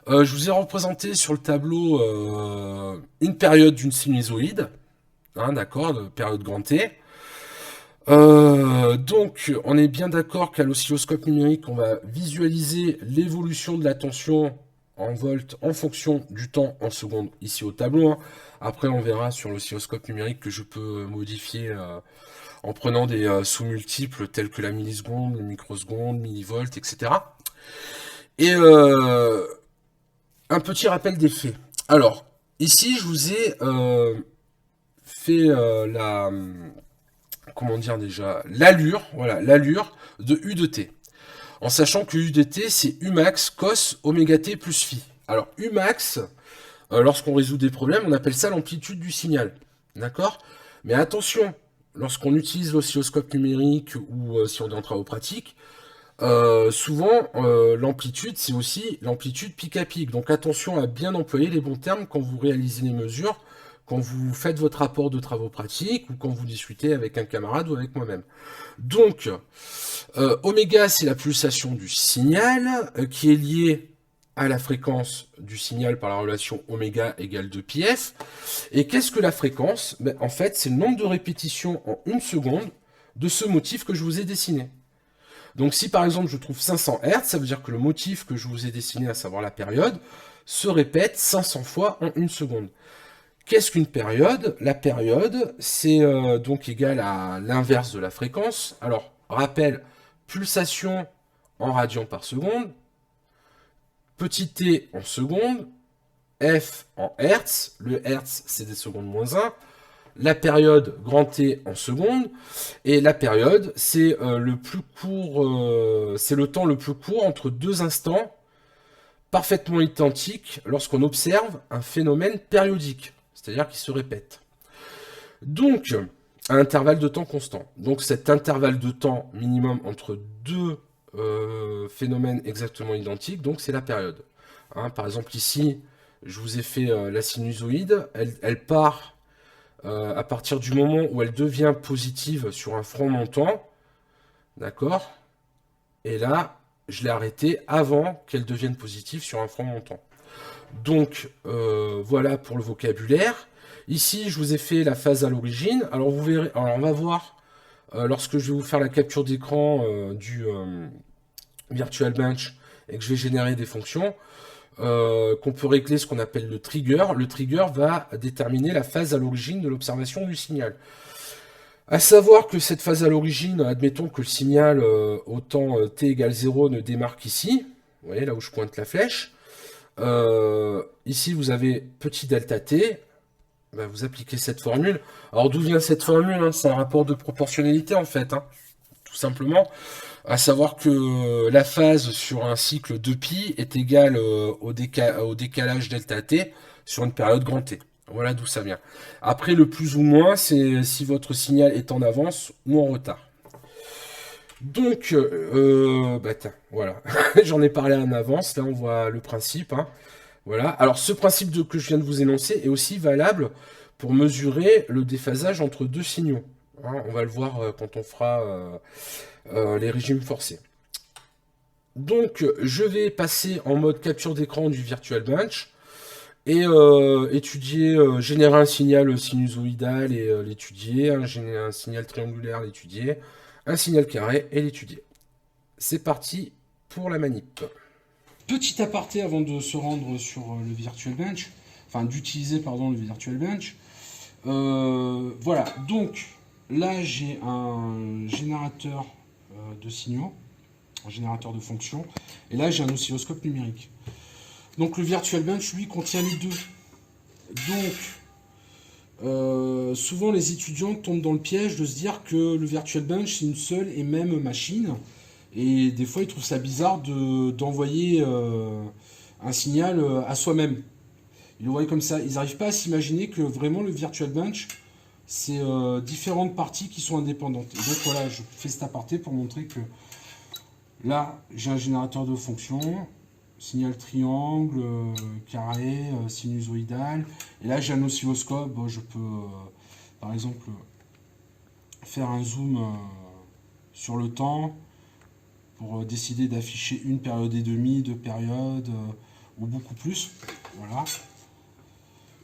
Je vous ai représenté sur le tableau une période d'une sinusoïde, hein, d'accord, de période grand T. Donc, on est bien d'accord qu'à l'oscilloscope numérique, on va visualiser l'évolution de la tension en volts en fonction du temps en secondes ici au tableau. Hein. Après, on verra sur l'oscilloscope numérique que je peux modifier en prenant des sous-multiples tels que la milliseconde, le microseconde, millivolts, etc. Et un petit rappel des faits. Alors, ici, je vous ai fait comment dire déjà, l'allure, voilà, l'allure de U de T. En sachant que U de T, c'est Umax cos oméga T plus phi. Alors, Umax, lorsqu'on résout des problèmes, on appelle ça l'amplitude du signal. D'accord? Mais attention, lorsqu'on utilise l'oscilloscope numérique ou si on est en travaux pratiques, souvent, l'amplitude, c'est aussi l'amplitude pic à pic. Donc attention à bien employer les bons termes quand vous réalisez les mesures, quand vous faites votre rapport de travaux pratiques ou quand vous discutez avec un camarade ou avec moi-même. Donc, oméga, c'est la pulsation du signal qui est liée à la fréquence du signal par la relation oméga égale 2πf. Et qu'est-ce que la fréquence? En fait, c'est le nombre de répétitions en une seconde de ce motif que je vous ai dessiné. Donc si par exemple je trouve 500 Hz, ça veut dire que le motif que je vous ai dessiné, à savoir la période, se répète 500 fois en une seconde. Qu'est-ce qu'une période? La période, c'est donc égal à l'inverse de la fréquence. Alors, rappel, pulsation en radians par seconde, petit t en seconde, f en hertz, le hertz c'est des secondes moins 1, la période grand T en secondes, et la période, c'est le plus court, c'est le temps le plus court entre deux instants parfaitement identiques lorsqu'on observe un phénomène périodique, c'est-à-dire qui se répète. Donc, à intervalle de temps constant. Donc cet intervalle de temps minimum entre deux phénomènes exactement identiques, donc c'est la période. Hein, par exemple ici, je vous ai fait la sinusoïde, elle part à partir du moment où elle devient positive sur un front montant, d'accord? Et là, je l'ai arrêtée avant qu'elle devienne positive sur un front montant. Donc, voilà pour le vocabulaire. Ici, je vous ai fait la phase à l'origine. Alors, vous verrez, alors on va voir, lorsque je vais vous faire la capture d'écran du Virtual Bench et que je vais générer des fonctions, qu'on peut régler ce qu'on appelle le trigger. Le trigger va déterminer la phase à l'origine de l'observation du signal. À savoir que cette phase à l'origine, admettons que le signal au temps t égale 0 ne démarque ici, vous voyez là où je pointe la flèche, Ici, vous avez petit delta t. Ben, vous appliquez cette formule. Alors, d'où vient cette formule, hein? C'est un rapport de proportionnalité, en fait, hein, tout simplement. À savoir que la phase sur un cycle de pi est égale au décalage delta t sur une période grand T. Voilà d'où ça vient. Après, le plus ou moins, c'est si votre signal est en avance ou en retard. Donc, bah tiens, voilà. J'en ai parlé en avance. Là, on voit le principe, hein. Voilà. Alors, ce principe que je viens de vous énoncer est aussi valable pour mesurer le déphasage entre deux signaux, hein. On va le voir quand on fera les régimes forcés. Donc, je vais passer en mode capture d'écran du Virtual Bench et étudier, générer un signal sinusoïdal et l'étudier, générer un signal triangulaire, l'étudier, un signal carré et l'étudier. C'est parti pour la manip. Petit aparté avant de se rendre sur le Virtual Bench, enfin d'utiliser pardon le Virtual Bench. Voilà, donc là j'ai un générateur de signaux, un générateur de fonctions, et là j'ai un oscilloscope numérique. Donc le Virtual Bench lui contient les deux. Donc souvent les étudiants tombent dans le piège de se dire que le Virtual Bench c'est une seule et même machine, et des fois ils trouvent ça bizarre d'envoyer un signal à soi-même. Ils le voient comme ça, ils n'arrivent pas à s'imaginer que vraiment le Virtual Bench c'est différentes parties qui sont indépendantes. Et donc voilà, je fais cet aparté pour montrer que là j'ai un générateur de fonctions, signal triangle, carré, sinusoïdal. Et là, j'ai un oscilloscope. Bon, je peux, par exemple, faire un zoom sur le temps pour décider d'afficher une période et demie, deux périodes, ou beaucoup plus. Voilà.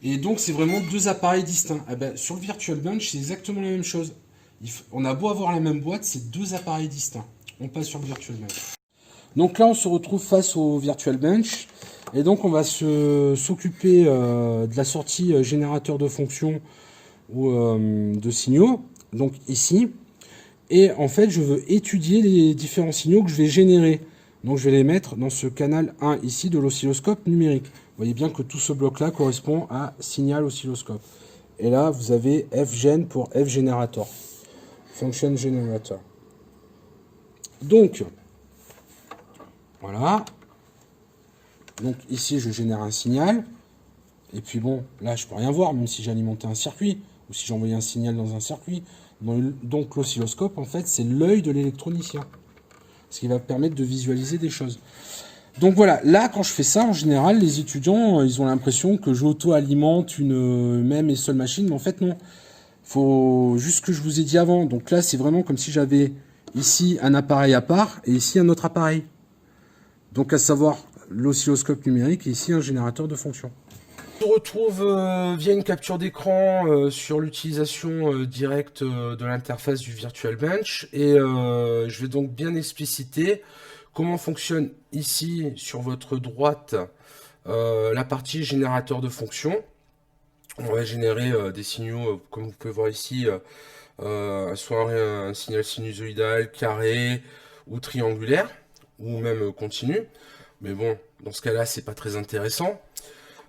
Et donc, c'est vraiment deux appareils distincts. Eh ben, sur le Virtual Bench, c'est exactement la même chose. On a beau avoir la même boîte, c'est deux appareils distincts. On passe sur le Virtual Bench. Donc là, on se retrouve face au Virtual Bench. Et donc, on va s'occuper de la sortie générateur de fonctions ou de signaux. Donc ici. Et en fait, je veux étudier les différents signaux que je vais générer. Donc je vais les mettre dans ce canal 1 ici de l'oscilloscope numérique. Vous voyez bien que tout ce bloc-là correspond à signal oscilloscope. Et là, vous avez fgen pour fGenerator. Function Generator. Donc, voilà. Donc ici, je génère un signal. Et puis bon, là, je peux rien voir, même si j'alimentais un circuit, ou si j'envoyais un signal dans un circuit. Donc l'oscilloscope, en fait, c'est l'œil de l'électronicien. Ce qui va permettre de visualiser des choses. Donc voilà, là, quand je fais ça, en général, les étudiants, ils ont l'impression que j'auto-alimente une même et seule machine. Mais en fait, non. Faut juste ce que je vous ai dit avant. Donc là, c'est vraiment comme si j'avais ici un appareil à part et ici un autre appareil. Donc à savoir l'oscilloscope numérique et ici un générateur de fonctions. On se retrouve via une capture d'écran sur l'utilisation directe de l'interface du Virtual Bench. Et je vais donc bien expliciter comment fonctionne ici sur votre droite la partie générateur de fonctions. On va générer des signaux, comme vous pouvez voir ici, soit un signal sinusoïdal, carré ou triangulaire, ou même continu. Mais bon, dans ce cas-là, c'est pas très intéressant.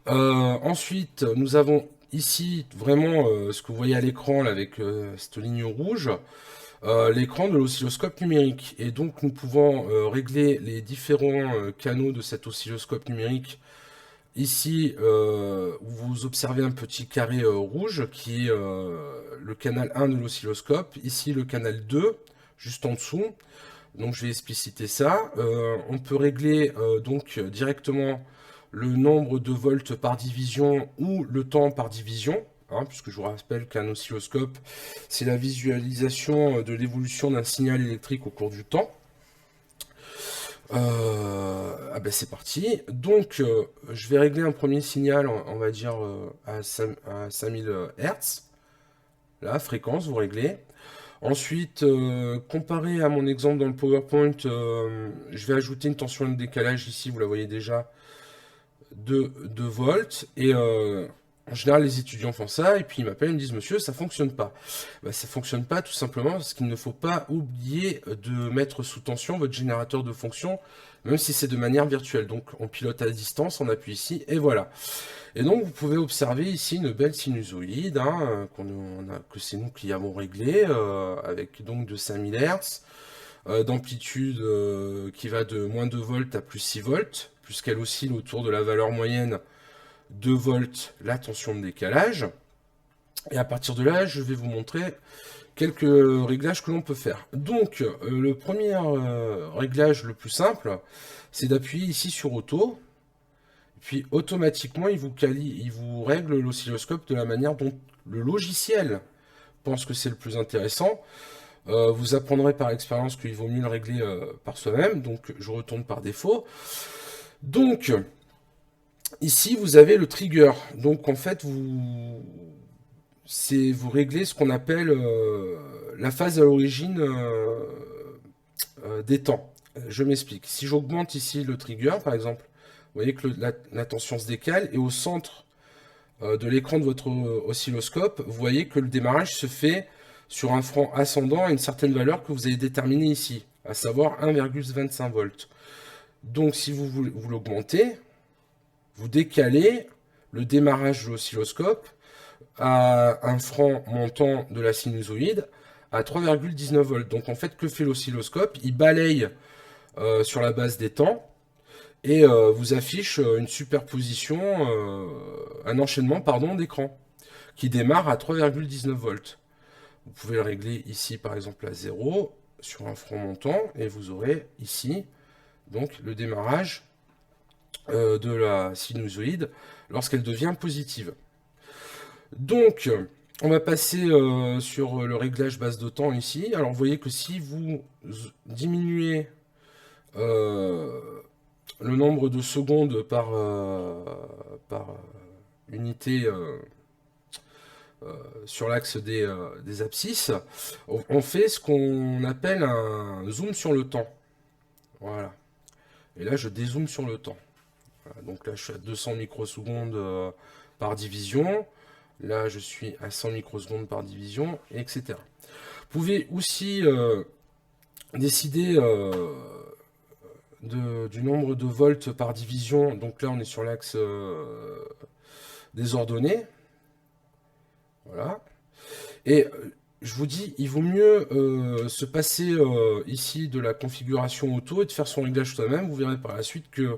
Ensuite, nous avons ici vraiment ce que vous voyez à l'écran avec cette ligne rouge, l'écran de l'oscilloscope numérique. Et donc, nous pouvons régler les différents canaux de cet oscilloscope numérique. Ici, vous observez un petit carré rouge qui est le canal 1 de l'oscilloscope. Ici, le canal 2, juste en dessous. Donc, je vais expliciter ça. On peut régler donc directement le nombre de volts par division ou le temps par division. Hein, puisque je vous rappelle qu'un oscilloscope, c'est la visualisation de l'évolution d'un signal électrique au cours du temps. Ah ben c'est parti. Donc, je vais régler un premier signal, on va dire à 5000 Hz. La fréquence, vous réglez. Ensuite, comparé à mon exemple dans le PowerPoint, je vais ajouter une tension de décalage ici, vous la voyez déjà, de 2 volts. Et En général, les étudiants font ça, et puis ils m'appellent, ils me disent, monsieur, ça fonctionne pas. Bah, ça fonctionne pas tout simplement parce qu'il ne faut pas oublier de mettre sous tension votre générateur de fonction, même si c'est de manière virtuelle. Donc on pilote à distance, on appuie ici, et voilà. Et donc vous pouvez observer ici une belle sinusoïde, hein, que c'est nous qui avons réglé, avec donc de 5000 Hz, d'amplitude qui va de moins 2 volts à plus 6 volts, puisqu'elle oscille autour de la valeur moyenne 2 volts la tension de décalage. Et à partir de là, je vais vous montrer quelques réglages que l'on peut faire. Donc, le premier réglage le plus simple, c'est d'appuyer ici sur Auto. Puis automatiquement, il vous règle l'oscilloscope de la manière dont le logiciel pense que c'est le plus intéressant. Vous apprendrez par expérience qu'il vaut mieux le régler par soi-même. Donc, je retourne par défaut. Donc, ici, vous avez le trigger. Donc, en fait, vous réglez ce qu'on appelle la phase à l'origine des temps. Je m'explique. Si j'augmente ici le trigger, par exemple, vous voyez que la tension se décale, et au centre de l'écran de votre oscilloscope, vous voyez que le démarrage se fait sur un front ascendant à une certaine valeur que vous avez déterminée ici, à savoir 1,25 volts. Donc si vous l'augmentez, vous décalez le démarrage de l'oscilloscope à un franc montant de la sinusoïde à 3,19 volts. Donc en fait, que fait l'oscilloscope? Il balaye sur la base des temps et vous affiche une superposition, un enchaînement pardon, d'écran qui démarre à 3,19 volts. Vous pouvez le régler ici par exemple à 0 sur un front montant et vous aurez ici donc le démarrage de la sinusoïde lorsqu'elle devient positive. Donc, on va passer sur le réglage base de temps ici. Alors, vous voyez que si vous diminuez le nombre de secondes par unité sur l'axe des abscisses, on fait ce qu'on appelle un zoom sur le temps. Voilà. Et là, je dézoome sur le temps. Voilà. Donc là, je suis à 200 microsecondes par division. Là, je suis à 100 microsecondes par division, etc. Vous pouvez aussi décider du nombre de volts par division. Donc là, on est sur l'axe des ordonnées. Voilà. Et je vous dis, il vaut mieux se passer ici de la configuration auto et de faire son réglage soi-même. Vous verrez par la suite que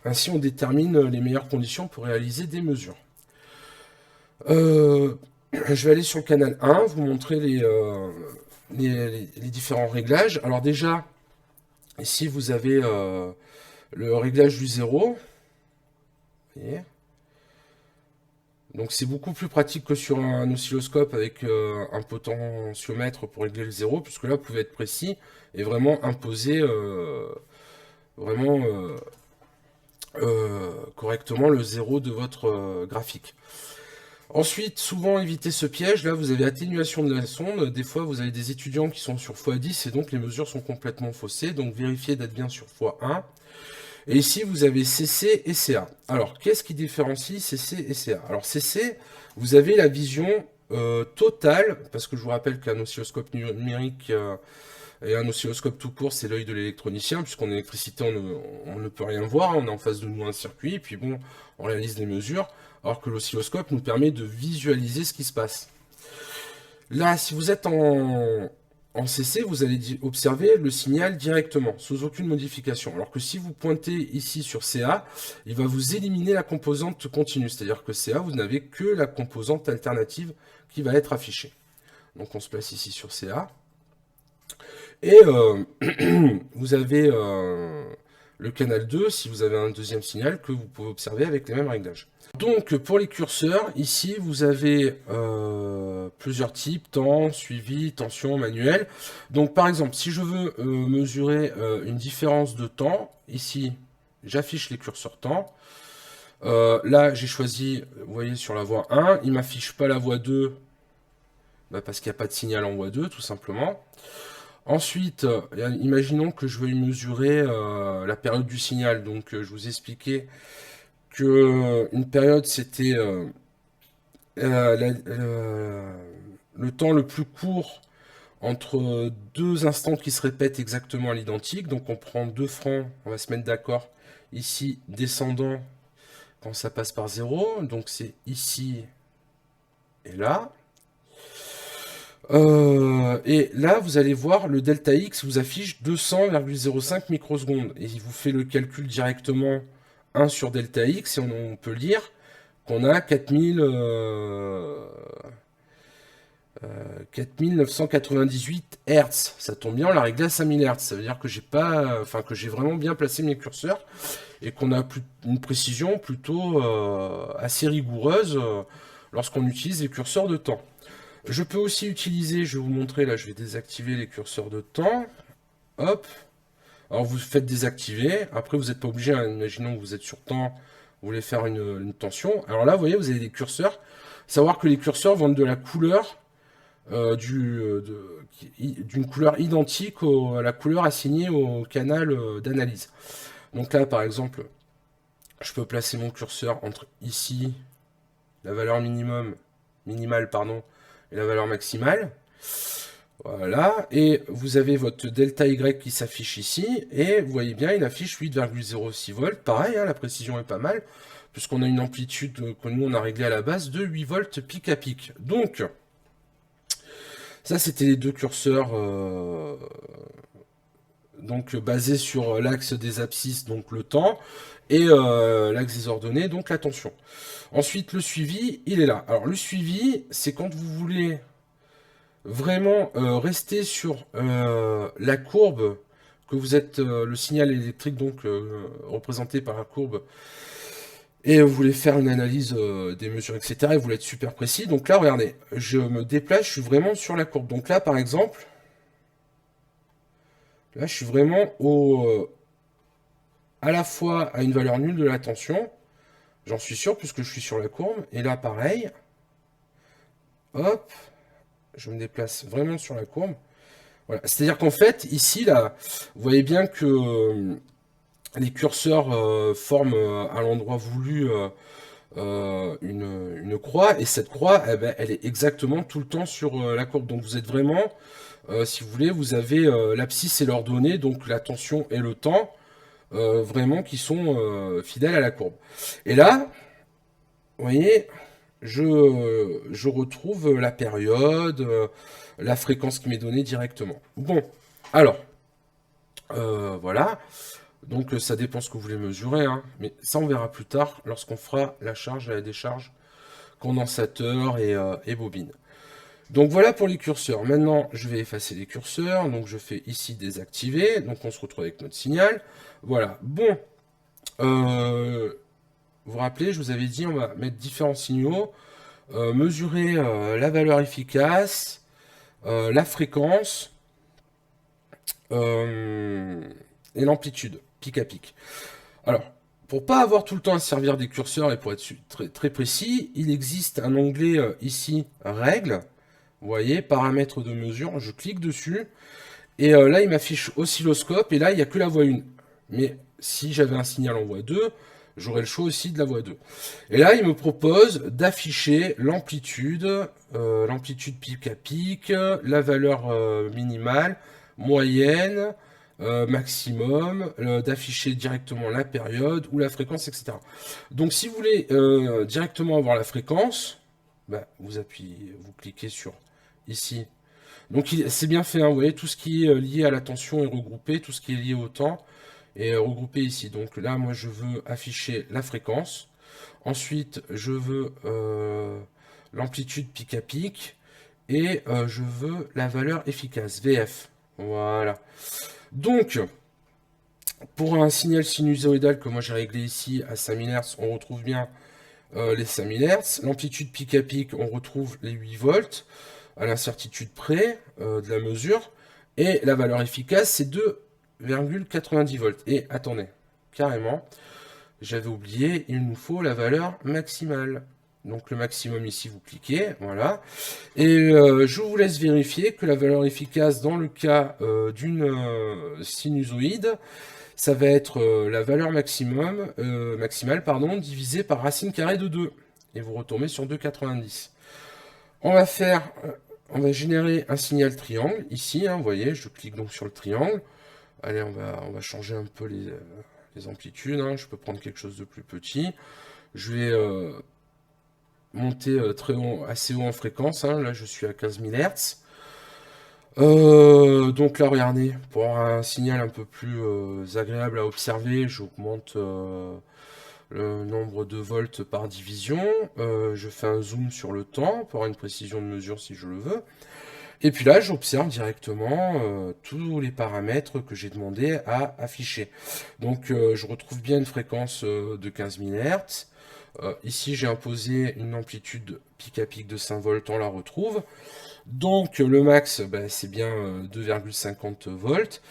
ainsi on détermine les meilleures conditions pour réaliser des mesures. Je vais aller sur le canal 1, vous montrer les différents réglages. Alors déjà, ici vous avez le réglage du 0. Vous voyez ? Donc c'est beaucoup plus pratique que sur un oscilloscope avec un potentiomètre pour régler le 0, puisque là vous pouvez être précis et vraiment imposer correctement le 0 de votre graphique. Ensuite, souvent évitez ce piège, là vous avez atténuation de la sonde, des fois vous avez des étudiants qui sont sur x10 et donc les mesures sont complètement faussées, donc vérifiez d'être bien sur x1. Et ici vous avez CC et CA. Alors qu'est-ce qui différencie CC et CA? Alors CC, vous avez la vision totale, parce que je vous rappelle qu'un oscilloscope numérique et un oscilloscope tout court, c'est l'œil de l'électronicien, puisqu'en électricité on ne peut rien voir, on est en face de nous un circuit, puis bon, on réalise des mesures, alors que l'oscilloscope nous permet de visualiser ce qui se passe. Là, si vous êtes en CC, vous allez observer le signal directement, sans aucune modification. Alors que si vous pointez ici sur CA, il va vous éliminer la composante continue. C'est-à-dire que CA, vous n'avez que la composante alternative qui va être affichée. Donc on se place ici sur CA. Et vous avez le canal 2, si vous avez un deuxième signal, que vous pouvez observer avec les mêmes réglages. Donc pour les curseurs, ici vous avez plusieurs types, temps, suivi, tension, manuel. Donc par exemple, si je veux mesurer une différence de temps, ici j'affiche les curseurs temps. Là j'ai choisi, vous voyez sur la voie 1, il ne m'affiche pas la voie 2, parce qu'il n'y a pas de signal en voie 2 tout simplement. Ensuite, imaginons que je veuille mesurer la période du signal. Donc je vous expliquais qu'une période c'était le temps le plus court entre deux instants qui se répètent exactement à l'identique. Donc on prend 2 francs, on va se mettre d'accord. Ici, descendant, quand ça passe par 0. Donc c'est ici et là. Et là, vous allez voir, le delta X vous affiche 200,05 microsecondes. Et il vous fait le calcul directement 1 sur delta X. Et on peut lire qu'on a 4998 Hz. Ça tombe bien, on l'a réglé à 5000 Hz. Ça veut dire que j'ai vraiment bien placé mes curseurs et qu'on a une précision plutôt assez rigoureuse lorsqu'on utilise les curseurs de temps. Je peux aussi utiliser, je vais vous montrer, là je vais désactiver les curseurs de temps. Hop. Alors vous faites désactiver. Après vous n'êtes pas obligé, hein, imaginons que vous êtes sur temps, vous voulez faire une tension. Alors là, vous voyez, vous avez des curseurs. Savoir que les curseurs vont de la couleur d'une couleur identique à la couleur assignée au canal d'analyse. Donc là, par exemple, je peux placer mon curseur entre ici, la valeur minimale, pardon, et la valeur maximale. Voilà, et vous avez votre delta Y qui s'affiche ici, et vous voyez bien, il affiche 8,06 volts. Pareil, hein, la précision est pas mal, puisqu'on a une amplitude que nous on a réglée à la base de 8 volts pic à pic. Donc, ça c'était les deux curseurs donc basés sur l'axe des abscisses, donc le temps, et l'axe des ordonnées, donc la tension. Ensuite, le suivi, il est là. Alors le suivi, c'est quand vous voulez vraiment rester sur la courbe que vous êtes, le signal électrique donc représenté par la courbe, et vous voulez faire une analyse des mesures, etc. Et vous voulez être super précis. Donc là, regardez, je me déplace, je suis vraiment sur la courbe. Donc là, par exemple, là, je suis vraiment à la fois à une valeur nulle de la tension, j'en suis sûr puisque je suis sur la courbe. Et là, pareil, hop, je me déplace vraiment sur la courbe. Voilà. C'est-à-dire qu'en fait, ici, là, vous voyez bien que les curseurs forment à l'endroit voulu une croix, et cette croix, eh ben, elle est exactement tout le temps sur la courbe. Donc vous êtes vraiment, si vous voulez, vous avez l'abscisse et l'ordonnée, donc la tension et le temps, vraiment qui sont fidèles à la courbe. Et là, vous voyez, je retrouve la période, la fréquence qui m'est donnée directement. Bon, alors, voilà. Donc ça dépend ce que vous voulez mesurer, hein. Mais ça on verra plus tard lorsqu'on fera la charge et la décharge condensateur et bobine. Donc voilà pour les curseurs. Maintenant je vais effacer les curseurs, donc je fais ici désactiver, donc on se retrouve avec notre signal. Voilà, bon, vous vous rappelez, je vous avais dit on va mettre différents signaux, mesurer la valeur efficace, la fréquence et l'amplitude, pic à pic. Alors, pour pas avoir tout le temps à servir des curseurs et pour être très, très précis, il existe un onglet ici, règles. Vous voyez, paramètres de mesure, je clique dessus. Et là, il m'affiche oscilloscope. Et là, il n'y a que la voie 1. Mais si j'avais un signal en voie 2, j'aurais le choix aussi de la voie 2. Et là, il me propose d'afficher l'amplitude pic à pic, la valeur minimale, moyenne, maximum, d'afficher directement la période ou la fréquence, etc. Donc si vous voulez directement avoir la fréquence, bah, vous appuyez, vous cliquez sur ici. Donc c'est bien fait, hein, vous voyez, tout ce qui est lié à la tension est regroupé, tout ce qui est lié au temps est regroupé ici. Donc là, moi je veux afficher la fréquence. Ensuite, je veux l'amplitude pic à pic et je veux la valeur efficace, VF. Voilà. Donc, pour un signal sinusoïdal que moi j'ai réglé ici à 5000 Hz, on retrouve bien les 5000 Hz. L'amplitude pic à pic, on retrouve les 8 volts à l'incertitude près de la mesure. Et la valeur efficace, c'est 2,90 volts. Et attendez, carrément, j'avais oublié, il nous faut la valeur maximale. Donc le maximum ici, vous cliquez, voilà. Et je vous laisse vérifier que la valeur efficace dans le cas d'une sinusoïde, ça va être la valeur maximale, divisée par racine carrée de 2. et vous retombez sur 2,90. On va générer un signal triangle ici, hein, vous voyez, je clique donc sur le triangle. Allez, on va changer un peu les amplitudes, hein. Je peux prendre quelque chose de plus petit. Je vais monter assez haut en fréquence, hein. Là je suis à 15 000 Hz. Donc là regardez, pour avoir un signal un peu plus agréable à observer, j'augmente le nombre de volts par division. Je fais un zoom sur le temps pour avoir une précision de mesure si je le veux. Et puis là, j'observe directement tous les paramètres que j'ai demandé à afficher. Donc, je retrouve bien une fréquence de 15 000 Hz. Ici, j'ai imposé une amplitude pic à pic de 5 volts, on la retrouve. Donc, le max, ben, c'est bien 2,50 volts.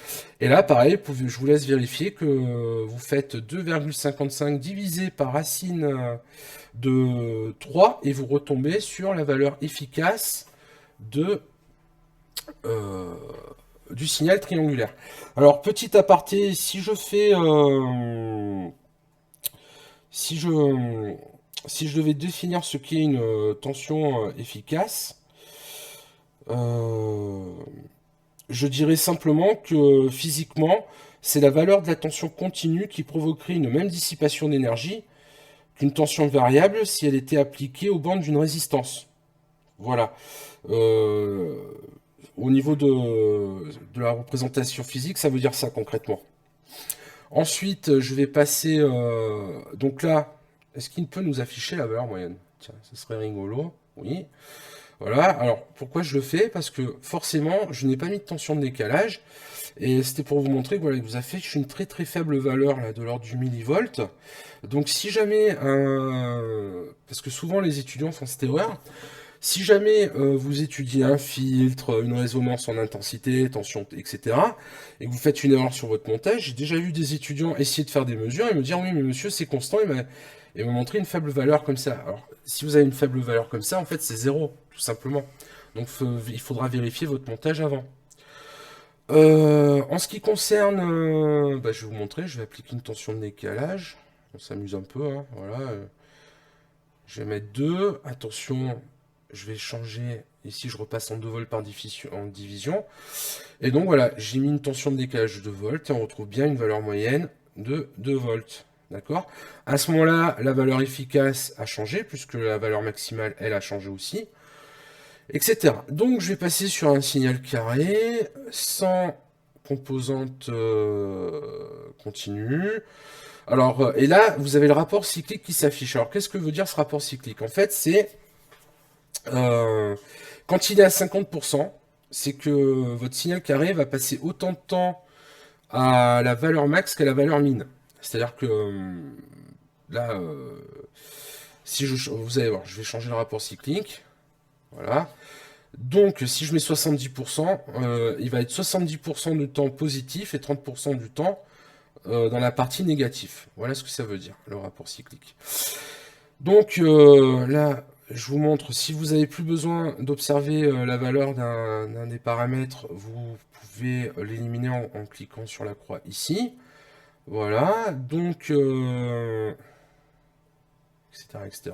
Et là, pareil, je vous laisse vérifier que vous faites 2,55 divisé par racine de 3 et vous retombez sur la valeur efficace du signal triangulaire. Alors, petit aparté, si je devais définir ce qu'est une tension efficace, je dirais simplement que physiquement, c'est la valeur de la tension continue qui provoquerait une même dissipation d'énergie qu'une tension variable si elle était appliquée aux bandes d'une résistance. Voilà. Au niveau de la représentation physique, ça veut dire ça concrètement. Ensuite, je vais passer... donc là, est-ce qu'il peut nous afficher la valeur moyenne? Tiens, ce serait rigolo. Oui. Voilà. Alors, pourquoi je le fais? Parce que forcément, je n'ai pas mis de tension de décalage. Et c'était pour vous montrer que voilà, il vous affiche une très très faible valeur là, de l'ordre du millivolt. Donc si jamais... parce que souvent les étudiants font cette erreur. Si jamais vous étudiez un filtre, une résonance en intensité, tension, etc., et que vous faites une erreur sur votre montage, j'ai déjà vu des étudiants essayer de faire des mesures et me dire « Oui, mais monsieur, c'est constant », et me montrer une faible valeur comme ça. Alors, si vous avez une faible valeur comme ça, en fait, c'est zéro, tout simplement. Donc, il faudra vérifier votre montage avant. En ce qui concerne... je vais vous montrer, je vais appliquer une tension de décalage. On s'amuse un peu, hein, voilà. Je vais mettre 2, attention... Je vais changer, ici je repasse en 2 volts par division. Et donc voilà, j'ai mis une tension de décalage de 2 volts et on retrouve bien une valeur moyenne de 2 volts. D'accord? À ce moment-là, la valeur efficace a changé, puisque la valeur maximale, elle a changé aussi, etc. Donc je vais passer sur un signal carré, sans composante continue. Alors, et là, vous avez le rapport cyclique qui s'affiche. Alors, qu'est-ce que veut dire ce rapport cyclique? En fait, c'est... quand il est à 50%, c'est que votre signal carré va passer autant de temps à la valeur max qu'à la valeur min. C'est-à-dire que là, vous allez voir, je vais changer le rapport cyclique. Voilà. Donc, si je mets 70%, il va être 70% du temps positif et 30% du temps dans la partie négative. Voilà ce que ça veut dire, le rapport cyclique. Donc, là... Je vous montre, si vous n'avez plus besoin d'observer la valeur d'un des paramètres, vous pouvez l'éliminer en cliquant sur la croix ici. Voilà, donc, etc., etc.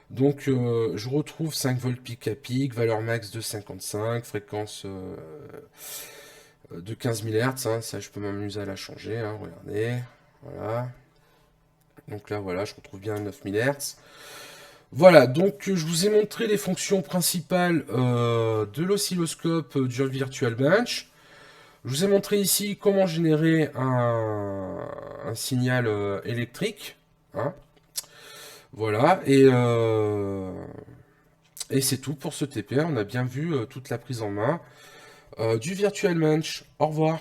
Donc, je retrouve 5 volts pic à pic, valeur max de 55, fréquence de 15 000 Hz. Hein, ça, je peux m'amuser à la changer. Hein, regardez, voilà. Donc là, voilà, je retrouve bien 9000 Hz. Voilà, donc je vous ai montré les fonctions principales de l'oscilloscope du Virtual Bench. Je vous ai montré ici comment générer un signal électrique. Hein. Voilà, et c'est tout pour ce TP. On a bien vu toute la prise en main du Virtual Bench. Au revoir.